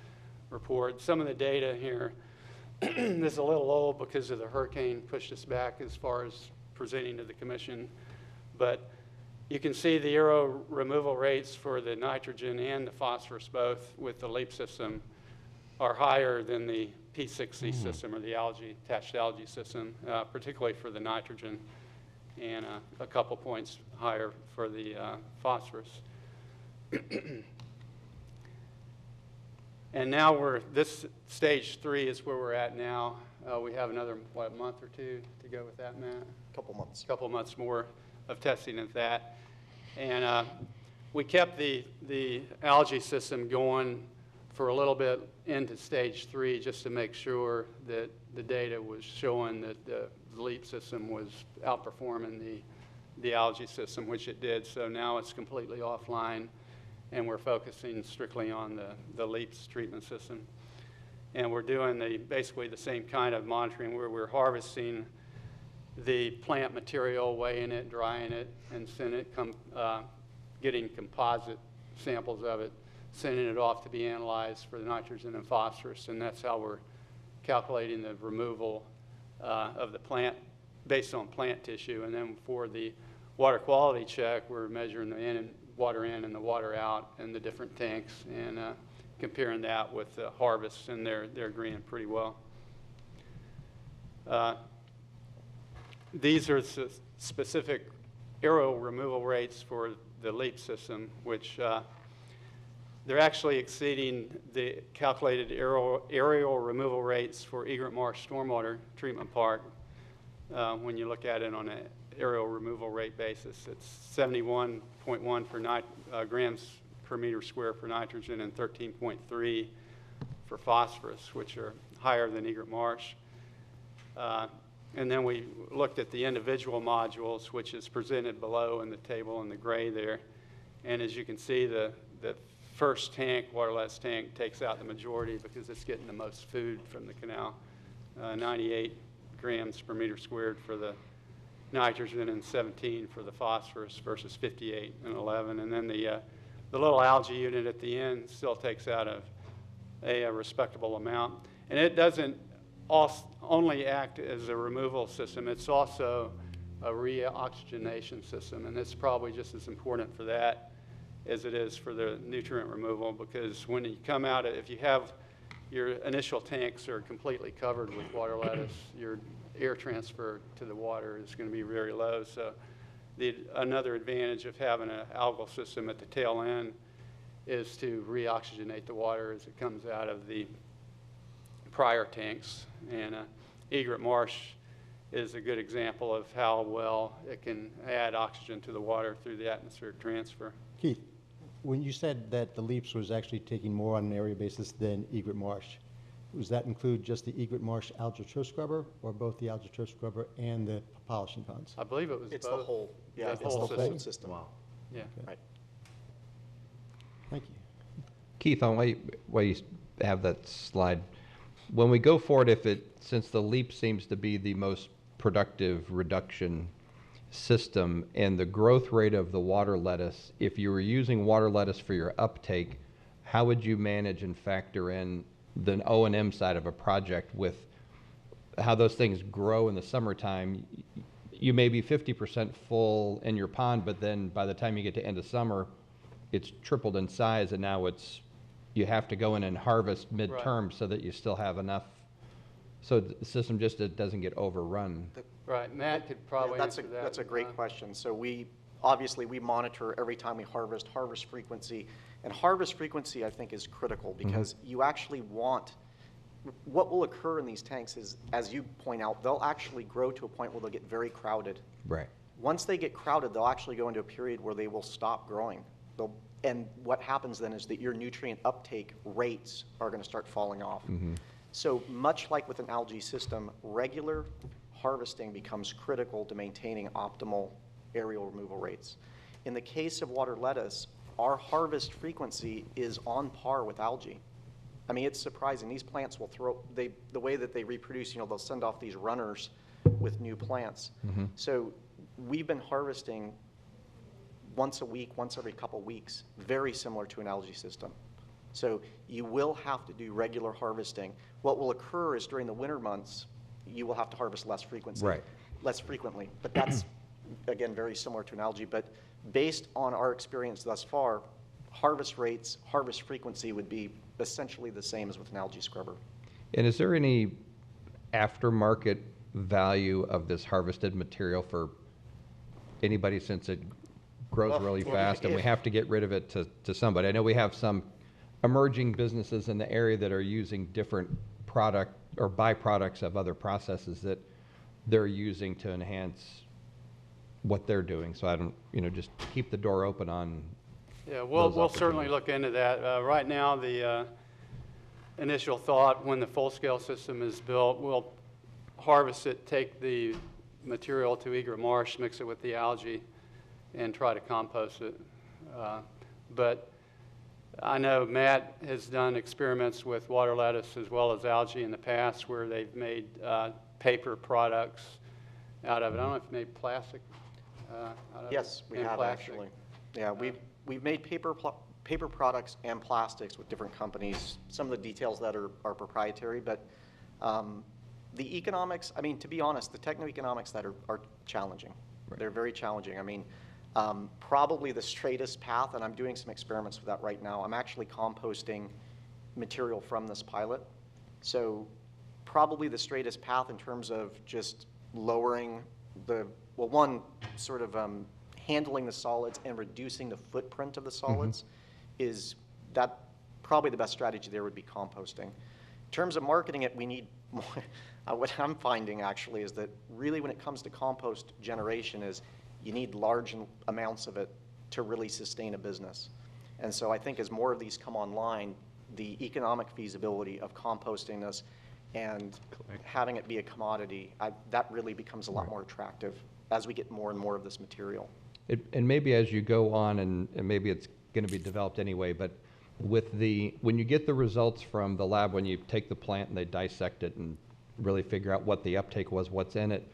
Speaker 9: report, some of the data here This is a little old because of the hurricane pushed us back as far as presenting to the commission. But you can see the aero removal rates for the nitrogen and the phosphorus both with the LEAP system are higher than the P6C system or the attached algae system, particularly for the nitrogen, and a couple points higher for the phosphorus. And now this stage 3 is where we're at now. We have another, month or two to go with that, Matt?
Speaker 11: Couple months.
Speaker 9: Couple months more of testing of that. And we kept the algae system going for a little bit into stage 3 just to make sure that the data was showing that the LEAP system was outperforming the algae system, which it did. So now it's completely offline, and we're focusing strictly on the LEAP's treatment system. And we're doing basically the same kind of monitoring where we're harvesting the plant material, weighing it, drying it, and getting composite samples of it, sending it off to be analyzed for the nitrogen and phosphorus. And that's how we're calculating the removal of the plant based on plant tissue. And then for the water quality check, we're measuring the water in and the water out in the different tanks and comparing that with the harvests, and they're agreeing pretty well. These are specific aerial removal rates for the LEAP system, which they're actually exceeding the calculated aerial removal rates for Egret Marsh Stormwater Treatment Park. When you look at it on an aerial removal rate basis, it's 71.1 for grams per meter square for nitrogen and 13.3 for phosphorus, which are higher than Egret Marsh. And then we looked at the individual modules, which is presented below in the table in the gray there. And as you can see, the first tank, waterless tank, takes out the majority because it's getting the most food from the canal, 98 grams per meter squared for the nitrogen and 17 for the phosphorus versus 58 and 11. And then the little algae unit at the end still takes out a respectable amount. And it doesn't only act as a removal system, it's also a reoxygenation system. And it's probably just as important for that as it is for the nutrient removal, because when you come out, if you have your initial tanks are completely covered with water lettuce, your air transfer to the water is going to be very low. So another advantage of having an algal system at the tail end is to reoxygenate the water as it comes out of the prior tanks. And Egret Marsh is a good example of how well it can add oxygen to the water through the atmospheric transfer.
Speaker 5: Keith, when you said that the LEAPS was actually taking more on an area basis than Egret Marsh, does that include just the Egret Marsh algal turf scrubber, or both the algal turf scrubber and the polishing ponds?
Speaker 9: I believe it was
Speaker 11: It's
Speaker 9: both.
Speaker 11: the whole, yeah,
Speaker 9: It's
Speaker 11: it's
Speaker 9: the
Speaker 11: the
Speaker 9: whole
Speaker 11: whole system.
Speaker 5: Wow.
Speaker 9: Yeah.
Speaker 11: Right.
Speaker 5: Thank you.
Speaker 10: Keith, on why you have that slide, when we go forward, since the LEAP seems to be the most productive reduction system and the growth rate of the water lettuce, if you were using water lettuce for your uptake, how would you manage and factor in the O&M side of a project with how those things grow in the summertime? You may be 50% full in your pond, but then by the time you get to end of summer, it's tripled in size, and now you have to go in and harvest midterm so that you still have enough. So the system just doesn't get overrun.
Speaker 9: Right. Matt could probably
Speaker 11: That's
Speaker 9: answer that.
Speaker 11: that's a great question. So obviously we monitor every time we harvest frequency. And harvest frequency, I think, is critical because you actually what will occur in these tanks is, as you point out, they'll actually grow to a point where they'll get very crowded.
Speaker 10: Right.
Speaker 11: Once they get crowded, they'll actually go into a period where they will stop growing. And what happens then is that your nutrient uptake rates are going to start falling off. So much like with an algae system, regular harvesting becomes critical to maintaining optimal aerial removal rates. In the case of water lettuce, our harvest frequency is on par with algae. I mean, it's surprising. These plants will the way that they reproduce, they'll send off these runners with new plants. So we've been harvesting once a week, once every couple weeks, very similar to an algae system. So you will have to do regular harvesting. What will occur is during the winter months, you will have to harvest less frequently. But that's, again, very similar to an algae. But based on our experience thus far, harvest rates, harvest frequency would be essentially the same as with an algae scrubber.
Speaker 10: And is there any aftermarket value of this harvested material for anybody, since it grows really fast and we have to get rid of it to somebody? I know we have some emerging businesses in the area that are using different product or byproducts of other processes that they're using to enhance what they're doing. So I don't, just keep the door open on.
Speaker 9: Yeah, we'll certainly look into that. Right now, the initial thought when the full-scale system is built, we'll harvest it, take the material to egret marsh, mix it with the algae, and try to compost it. But I know Matt has done experiments with water lettuce as well as algae in the past where they've made paper products out of it. I don't know if you've made plastic out of it.
Speaker 11: Yes, we have actually. Yeah, we've made paper products and plastics with different companies. Some of the details that are proprietary, but the economics, I mean, to be honest, the techno-economics that are challenging. Right. They're very challenging. I mean, probably the straightest path, and I'm doing some experiments with that right now, I'm actually composting material from this pilot. So probably the straightest path in terms of just lowering one, sort of handling the solids and reducing the footprint of the solids is that probably the best strategy there would be composting. In terms of marketing it, we need more. What I'm finding actually is that really when it comes to compost generation is you need large amounts of it to really sustain a business. And so I think as more of these come online, the economic feasibility of composting this and having it be a commodity, that really becomes a lot more attractive as we get more and more of this material.
Speaker 10: And maybe as you go on, and maybe it's going to be developed anyway, but when you get the results from the lab, when you take the plant and they dissect it and really figure out what the uptake was, what's in it,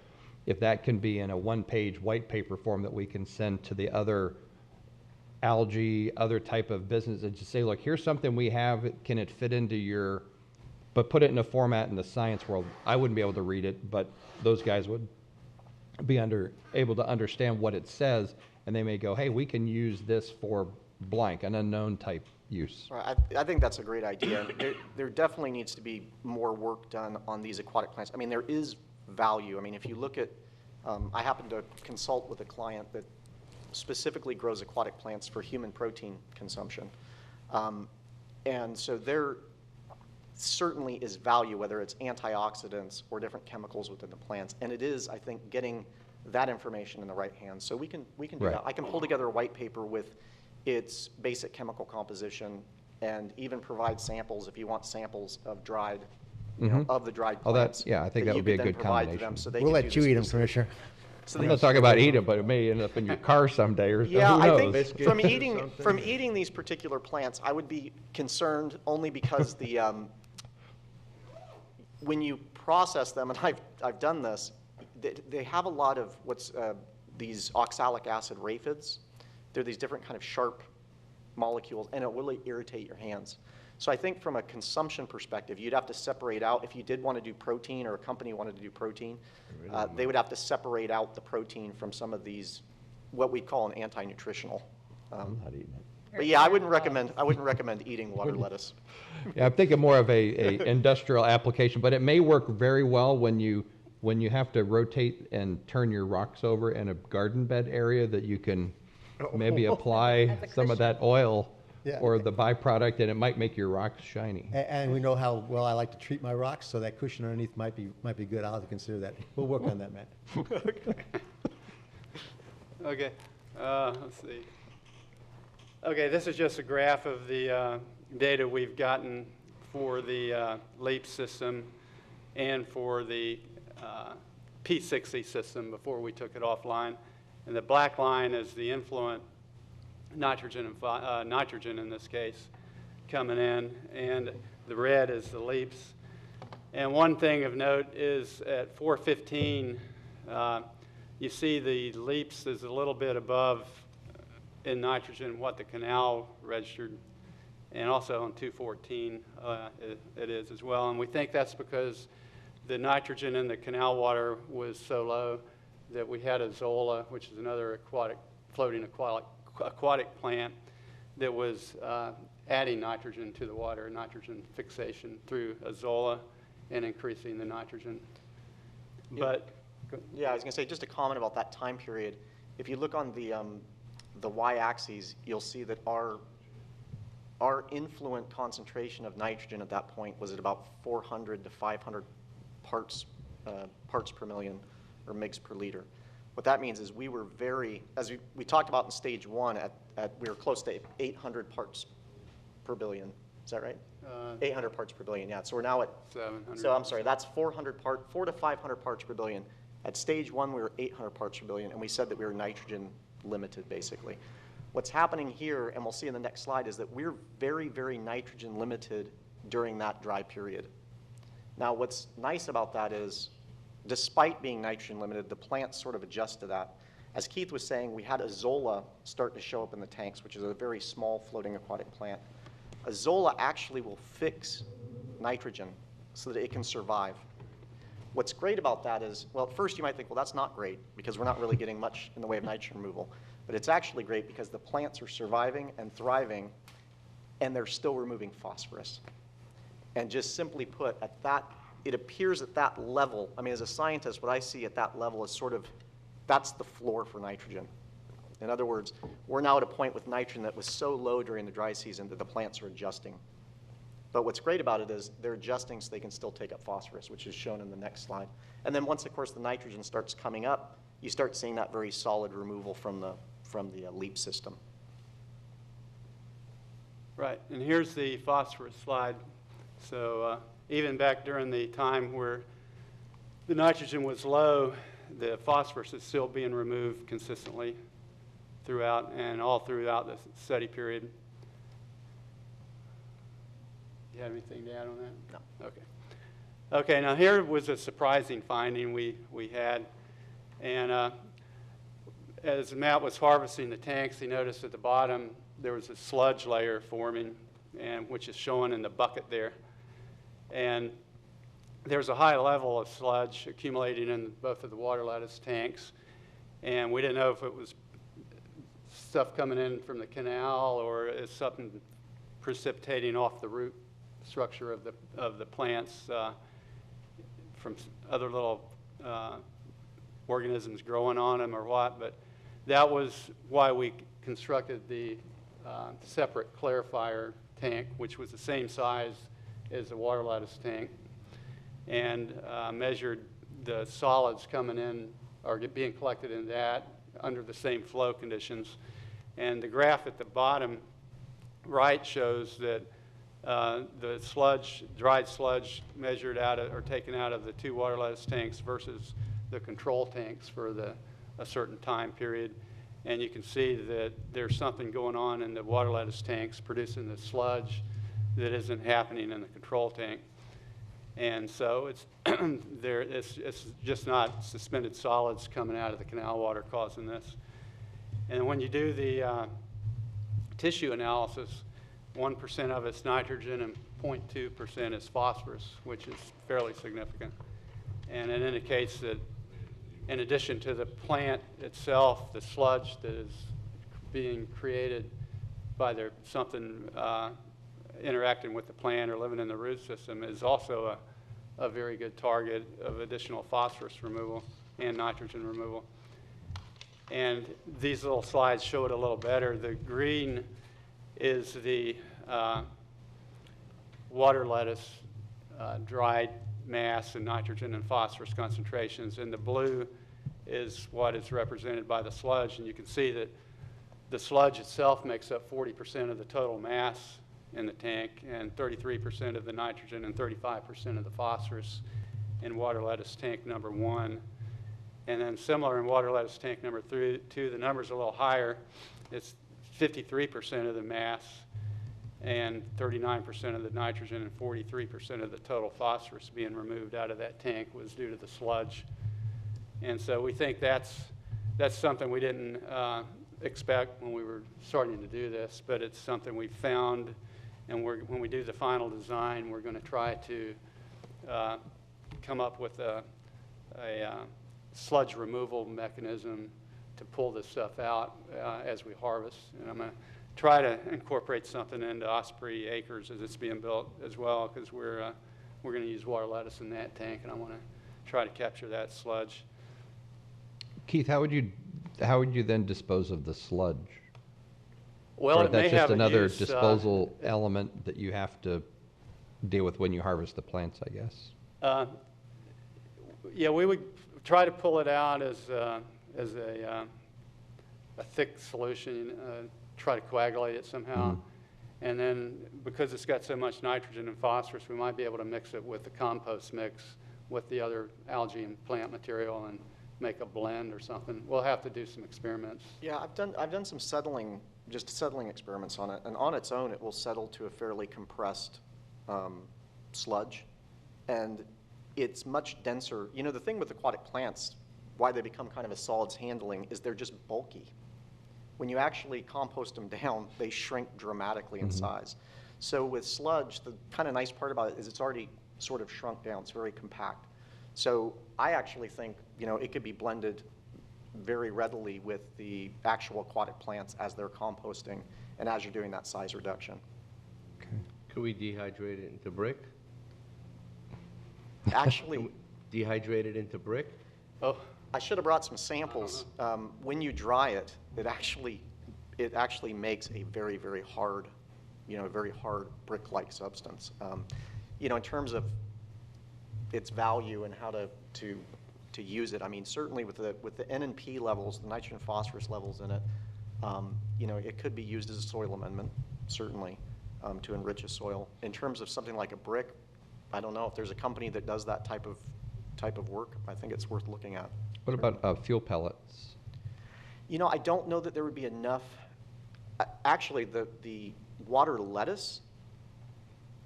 Speaker 10: if that can be in a one-page white paper form that we can send to the other algae, other type of business, and just say, look, here's something we have, can it fit into your, but put it in a format in the science world. I wouldn't be able to read it, but those guys would be able to understand what it says, and they may go, hey, we can use this for blank, an unknown type use.
Speaker 11: Right. I think that's a great idea. There definitely needs to be more work done on these aquatic plants. I mean, there is value. I mean, if you look at, I happen to consult with a client that specifically grows aquatic plants for human protein consumption. And so there certainly is value, whether it's antioxidants or different chemicals within the plants. And it is, I think, getting that information in the right hands. So we can do that. I can pull together a white paper with its basic chemical composition and even provide samples if you want samples of dried, of the dried plants.
Speaker 10: I think that would be a good combination.
Speaker 11: So
Speaker 5: we'll let you eat them, Commissioner.
Speaker 10: I'm not talking about eating them, but it may end up in your car someday, or
Speaker 11: yeah,
Speaker 10: who knows?
Speaker 11: I think from eating these particular plants, I would be concerned only because the when you process them, and I've done this, they have a lot of these oxalic acid raphids. They're these different kind of sharp molecules, and it will really irritate your hands. So I think from a consumption perspective, you'd have to separate out, if you did want to do protein or a company wanted to do protein, they would have to separate out the protein from some of these, what we call an anti-nutritional.
Speaker 10: I'm not eating it.
Speaker 11: But yeah, I wouldn't recommend eating water lettuce.
Speaker 10: Yeah, I'm thinking more of a industrial application, but it may work very well when you have to rotate and turn your rocks over in a garden bed area, that you can maybe apply some of that oil or the byproduct, and it might make your rocks shiny.
Speaker 5: And we know how well I like to treat my rocks, so that cushion underneath might be good. I'll have to consider that. We'll work on that, Matt.
Speaker 9: Okay, let's see. Okay, this is just a graph of the data we've gotten for the LEAP system and for the P60 system before we took it offline. And the black line is the influent nitrogen in this case coming in, and the red is the LEAPs. And one thing of note is at 415, you see the LEAPs is a little bit above in nitrogen what the canal registered and also on 214 it is as well. And we think that's because the nitrogen in the canal water was so low that we had a Zola, which is another floating aquatic plant that was adding nitrogen to the water, nitrogen fixation through a Zola and increasing the nitrogen. But
Speaker 11: Yeah, I was going to say, just a comment about that time period. If you look on the y-axis, you'll see that our influent concentration of nitrogen at that point was at about 400 to 500 parts per million, or mgs per liter. What that means is we were very, as we talked about in stage 1, we were close to 800 parts per billion. Is that right? 800 parts per billion, yeah. So we're now at
Speaker 9: 700.
Speaker 11: So I'm sorry, that's 4 to 500 parts per billion. At stage 1, we were 800 parts per billion, and we said that we were nitrogen limited, basically. What's happening here, and we'll see in the next slide, is that we're very, very nitrogen limited during that dry period. Now, what's nice about that is, despite being nitrogen limited, the plants sort of adjust to that. As Keith was saying, we had a Zola start to show up in the tanks, which is a very small floating aquatic plant. A Zola actually will fix nitrogen so that it can survive. What's great about that is, well, at first you might think, well, that's not great because we're not really getting much in the way of nitrogen removal. But it's actually great because the plants are surviving and thriving, and they're still removing phosphorus. And just simply put, at that, it appears at that level, I mean, as a scientist, what I see at that level is sort of, that's the floor for nitrogen. In other words, we're now at a point with nitrogen that was so low during the dry season that the plants are adjusting. But what's great about it is they're adjusting so they can still take up phosphorus, which is shown in the next slide. And then once, of course, the nitrogen starts coming up, you start seeing that very solid removal from the leap system.
Speaker 9: Right, and here's the phosphorus slide. So even back during the time where the nitrogen was low, the phosphorus is still being removed consistently throughout and all throughout the study period. You have anything to add on that?
Speaker 11: No.
Speaker 9: Okay. Okay, now here was a surprising finding we had. And as Matt was harvesting the tanks, he noticed at the bottom there was a sludge layer forming, and which is shown in the bucket there. And there's a high level of sludge accumulating in both of the water lattice tanks. And we didn't know if it was stuff coming in from the canal or is something precipitating off the root structure of the plants from other little organisms growing on them or what. But that was why we constructed the separate clarifier tank, which was the same size as the water lattice tank, and measured the solids coming in or being collected in that under the same flow conditions. And the graph at the bottom right shows that the sludge, dried sludge measured out of, or taken out of the 2 water lattice tanks versus the control tanks for a certain time period. And you can see that there's something going on in the water lattice tanks producing the sludge that isn't happening in the control tank. And so it's, it's just not suspended solids coming out of the canal water causing this. And when you do the tissue analysis, 1% of it's nitrogen and 0.2% is phosphorus, which is fairly significant. And it indicates that in addition to the plant itself, the sludge that is being created by something interacting with the plant or living in the root system is also a very good target of additional phosphorus removal and nitrogen removal. And these little slides show it a little better. The green is the water lettuce dried mass and nitrogen and phosphorus concentrations, and the blue is what is represented by the sludge. And you can see that the sludge itself makes up 40% of the total mass in the tank, and 33% of the nitrogen and 35% of the phosphorus in water lettuce tank number 1. And then similar in water lettuce tank number 2, the number's a little higher. It's 53% of the mass and 39% of the nitrogen and 43% of the total phosphorus being removed out of that tank was due to the sludge. And so we think that's something we didn't expect when we were starting to do this, but it's something we found And when we do the final design, we're going to try to come up with a sludge removal mechanism to pull this stuff out as we harvest. And I'm going to try to incorporate something into Osprey Acres as it's being built as well, because we're going to use water lettuce in that tank, and I want to try to capture that sludge.
Speaker 10: Keith, how would you then dispose of the sludge?
Speaker 9: Well,
Speaker 10: Or
Speaker 9: it may
Speaker 10: that's just
Speaker 9: have a
Speaker 10: another
Speaker 9: use,
Speaker 10: disposal element that you have to deal with when you harvest the plants, I guess.
Speaker 9: Yeah, we would try to pull it out as a thick solution, try to coagulate it somehow. And then because it's got so much nitrogen and phosphorus, we might be able to mix it with the compost mix with the other algae and plant material and make a blend or something. We'll have to do some experiments.
Speaker 11: Yeah, I've done some settling experiments on it, and on its own, it will settle to a fairly compressed sludge, and it's much denser. You know, the thing with aquatic plants, why they become kind of a solids handling, is they're just bulky. When you actually compost them down, they shrink dramatically in size. So with sludge, the kind of nice part about it is it's already sort of shrunk down. It's very compact. So I actually think, you know, it could be blended very readily with the actual aquatic plants as they're composting and as you're doing that size reduction.
Speaker 1: Could we dehydrate it into brick?
Speaker 11: Actually,
Speaker 1: Dehydrate it into brick?
Speaker 9: Oh,
Speaker 11: I should have brought some samples. When you dry it, it actually makes a very, very hard, you know, very hard brick-like substance. You know, in terms of its value and how to use it, I mean, certainly with the N and P levels, the nitrogen phosphorus levels in it, you know, it could be used as a soil amendment, certainly, to enrich a soil. In terms of something like a brick, I don't know if there's a company that does that type of work. I think it's worth looking at.
Speaker 10: What about fuel pellets?
Speaker 11: You know, I don't know that there would be enough. Actually, the water lettuce,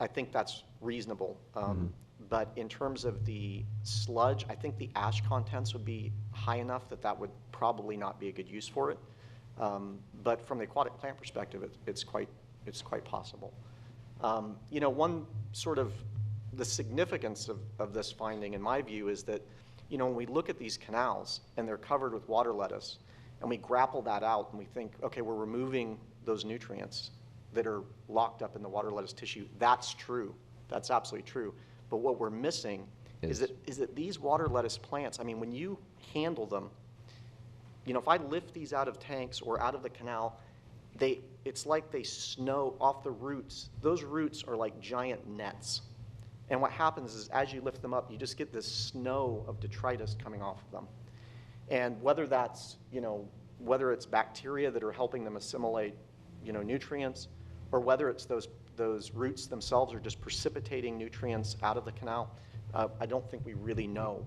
Speaker 11: I think that's reasonable. But in terms of the sludge, I think the ash contents would be high enough that would probably not be a good use for it. But from the aquatic plant perspective, it's quite possible. You know, one sort of the significance of this finding, in my view, is that, you know, when we look at these canals and they're covered with water lettuce, and we grapple that out and we think, okay, we're removing those nutrients that are locked up in the water lettuce tissue. That's true. That's absolutely true. But what we're missing is that these water lettuce plants, I mean, when you handle them, you know, if I lift these out of tanks or out of the canal, it's like they snow off the roots. Those roots are like giant nets. And what happens is as you lift them up, you just get this snow of detritus coming off of them. And whether that's, you know, whether it's bacteria that are helping them assimilate, you know, nutrients, or whether it's those roots themselves are just precipitating nutrients out of the canal, I don't think we really know.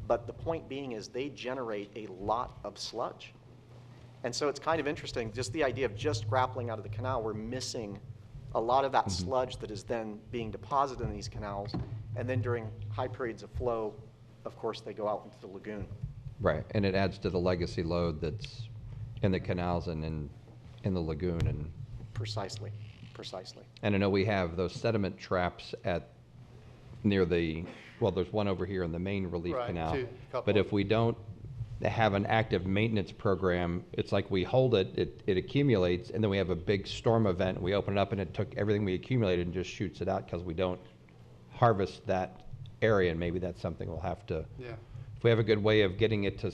Speaker 11: But the point being is they generate a lot of sludge. And so it's kind of interesting, just the idea of just grappling out of the canal, we're missing a lot of that sludge that is then being deposited in these canals. And then during high periods of flow, of course, they go out into the lagoon.
Speaker 10: Right, and it adds to the legacy load that's in the canals and in the lagoon. And
Speaker 11: Precisely.
Speaker 10: And I know we have those sediment traps near well, there's one over here in the main relief canal. But if we don't have an active maintenance program, it's like we hold it accumulates, and then we have a big storm event, and we open it up, and it took everything we accumulated and just shoots it out because we don't harvest that area, and maybe that's something we'll have to, if we have a good way of getting it to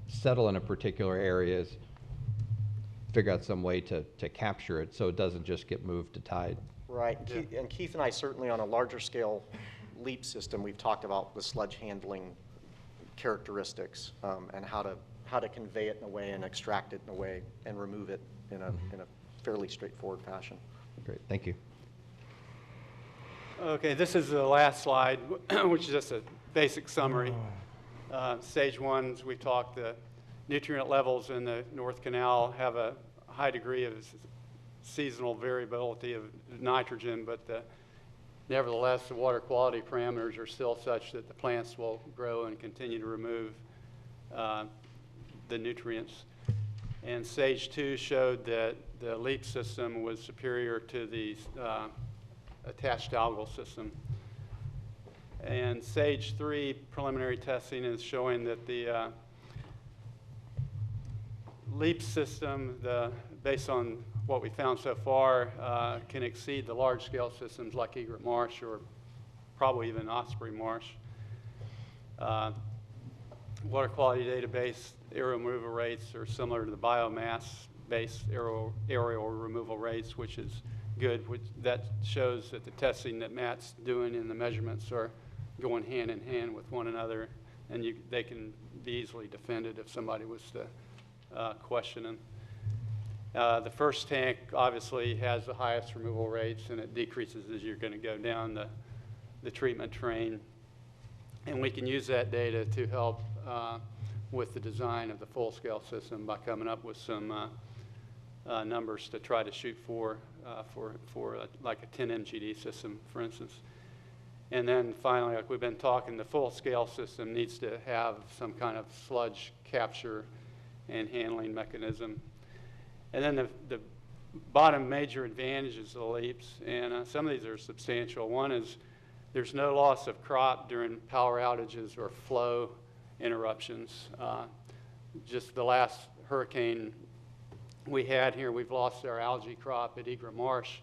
Speaker 10: settle in a particular area, figure out some way to capture it so it doesn't just get moved to tide.
Speaker 11: Right, and Keith and I certainly on a larger scale LEAP system, we've talked about the sludge handling characteristics and how to convey it in a way and extract it in a way and remove it in a fairly straightforward fashion.
Speaker 10: Great, thank you.
Speaker 9: Okay, this is the last slide, which is just a basic summary. Stage one, as we've talked, the nutrient levels in the North Canal have a high degree of seasonal variability of nitrogen, but nevertheless, the water quality parameters are still such that the plants will grow and continue to remove the nutrients. And stage two showed that the LEAP system was superior to the attached algal system. And Stage 3 preliminary testing is showing that the LEAP system, based on what we found so far, can exceed the large-scale systems like Egret Marsh or probably even Osprey Marsh. Water quality database aerial removal rates are similar to the biomass-based aerial removal rates, which is good. That shows that the testing that Matt's doing and the measurements are going hand in hand with one another, and they can be easily defended if somebody was to question them. The first tank obviously has the highest removal rates, and it decreases as you're going to go down the treatment train. And we can use that data to help with the design of the full-scale system by coming up with some numbers to try to shoot for like a 10 MGD system, for instance. And then finally, like we've been talking, the full-scale system needs to have some kind of sludge capture and handling mechanism. And then the bottom major advantages of the LEAPs, and some of these are substantial. One is there's no loss of crop during power outages or flow interruptions. Just the last hurricane we had here, we've lost our algae crop at Egret Marsh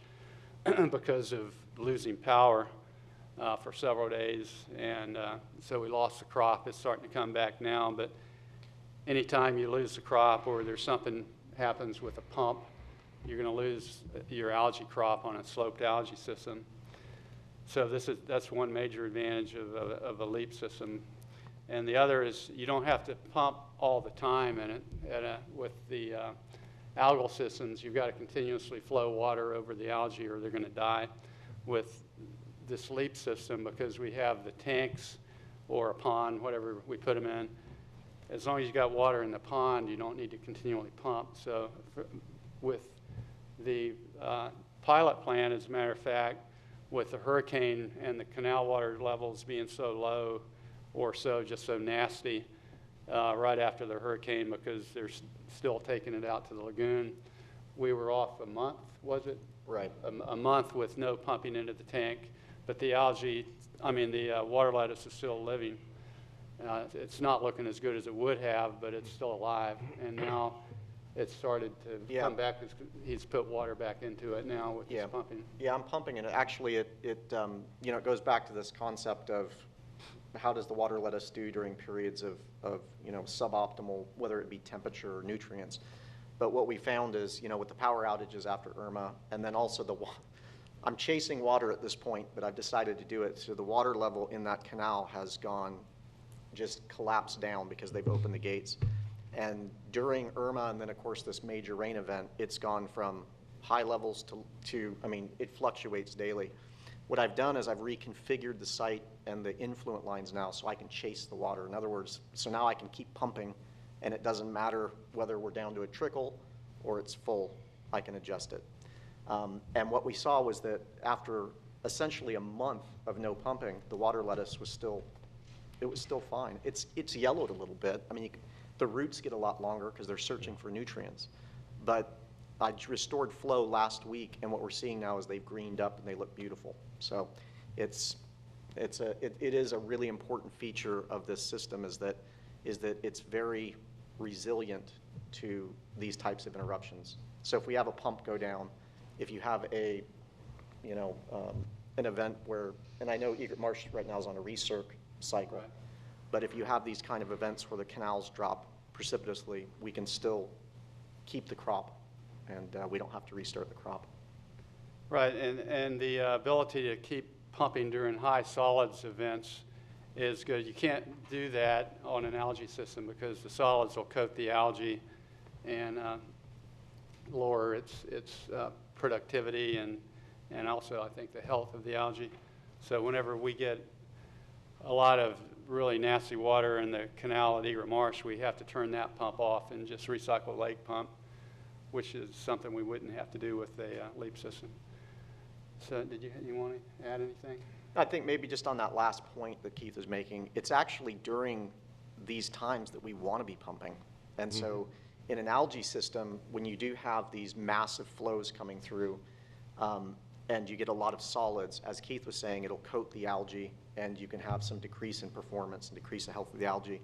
Speaker 9: because of losing power for several days, and so we lost the crop. It's starting to come back now, but anytime you lose the crop or there's something happens with a pump, you're going to lose your algae crop on a sloped algae system. So that's one major advantage of a LEAP system. And the other is you don't have to pump all the time in it. With the algal systems, you've got to continuously flow water over the algae or they're going to die. With this LEAP system, because we have the tanks or a pond, whatever we put them in, as long as you've got water in the pond, you don't need to continually pump. So with the pilot plant, as a matter of fact, with the hurricane and the canal water levels being so low or just so nasty right after the hurricane because they're still taking it out to the lagoon, we were off a month, was it?
Speaker 11: Right.
Speaker 9: A month with no pumping into the tank, but the water lettuce is still living. It's not looking as good as it would have, but it's still alive, and now it's started to come back. He's put water back into it now with his pumping.
Speaker 11: Yeah, I'm pumping it. Actually, it goes back to this concept of how does the water lettuce do during periods of suboptimal, whether it be temperature or nutrients. But what we found is, with the power outages after Irma, and then also I'm chasing water at this point, but I've decided to do it. So the water level in that canal has just collapsed down because they've opened the gates. And during Irma and then, of course, this major rain event, it's gone from high levels to it fluctuates daily. What I've done is I've reconfigured the site and the influent lines now so I can chase the water. In other words, so now I can keep pumping, and it doesn't matter whether we're down to a trickle or it's full. I can adjust it. And what we saw was that after essentially a month of no pumping, the water lettuce was still fine. It's yellowed a little bit. The roots get a lot longer because they're searching for nutrients. But I restored flow last week, and what we're seeing now is they've greened up and they look beautiful. So it is a really important feature of this system is that it's very resilient to these types of interruptions. So if we have a pump go down, if you have an event where, and I know Egret Marsh right now is on a recirc cycle, right. But if you have these kind of events where the canals drop precipitously, we can still keep the crop, and we don't have to restart the crop.
Speaker 9: Right, and the ability to keep pumping during high solids events is good. You can't do that on an algae system because the solids will coat the algae and lower its productivity and also, I think, the health of the algae. So whenever we get a lot of really nasty water in the canal at Egret Marsh, we have to turn that pump off and just recycle lake pump, which is something we wouldn't have to do with a LEAP system. So did you want to add anything?
Speaker 11: I think maybe just on that last point that Keith is making, it's actually during these times that we want to be pumping. And so In an algae system, when you do have these massive flows coming through, and you get a lot of solids, as Keith was saying, it'll coat the algae, and you can have some decrease in performance and decrease the health of the algae.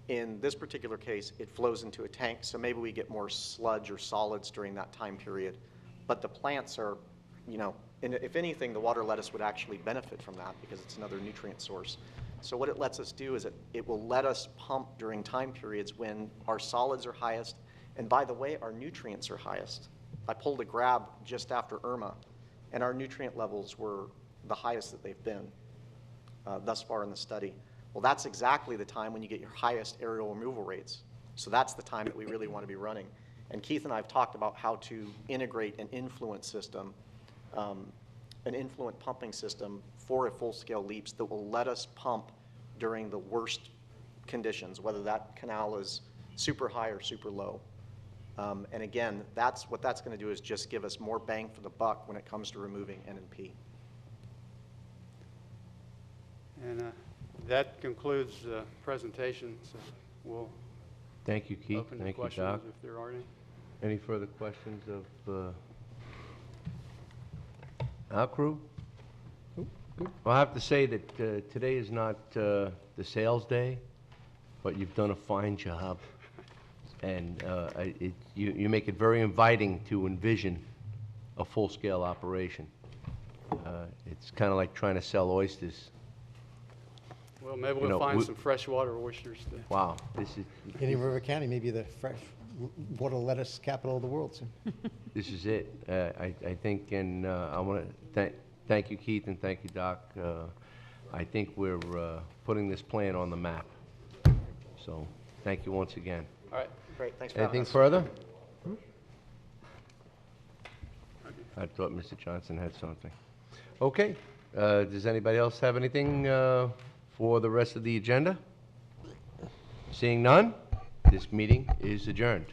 Speaker 11: In this particular case, it flows into a tank, so maybe we get more sludge or solids during that time period. But the plants are, you know, and if anything, the water lettuce would actually benefit from that because it's another nutrient source. So what it lets us do is it will let us pump during time periods when our solids are highest, and by the way, our nutrients are highest. I pulled a grab just after Irma, and our nutrient levels were the highest that they've been thus far in the study. Well, that's exactly the time when you get your highest aerial removal rates. So that's the time that we really want to be running. And Keith and I have talked about how to integrate an influent system, an influent pumping system for a full-scale leaps that will let us pump during the worst conditions, whether that canal is super high or super low. And again, what that's going to do is just give us more bang for the buck when it comes to removing N&P.
Speaker 9: And that concludes the presentation, so we'll
Speaker 1: Thank you, Keith.
Speaker 9: open to
Speaker 1: Thank you,
Speaker 9: questions
Speaker 1: Doc.
Speaker 9: if there are any.
Speaker 1: Any further questions of our crew? Well, I have to say that today is not the sales day, but you've done a fine job. And you make it very inviting to envision a full-scale operation. It's kind of like trying to sell oysters.
Speaker 9: Well, maybe
Speaker 1: You
Speaker 9: we'll
Speaker 1: know,
Speaker 9: find
Speaker 1: we-
Speaker 9: some freshwater oysters to.
Speaker 1: Wow, this is
Speaker 5: Indian River County may be the fresh water lettuce capital of the world soon.
Speaker 1: this is it. I think, and I want to thank you, Keith, and thank you, Doc. I think we're putting this plan on the map. So, thank you once again.
Speaker 9: All right.
Speaker 11: Great, thanks for having
Speaker 1: Anything
Speaker 11: us.
Speaker 1: further? I thought Mr. Johnson had something. Okay, does anybody else have anything for the rest of the agenda? Seeing none, this meeting is adjourned.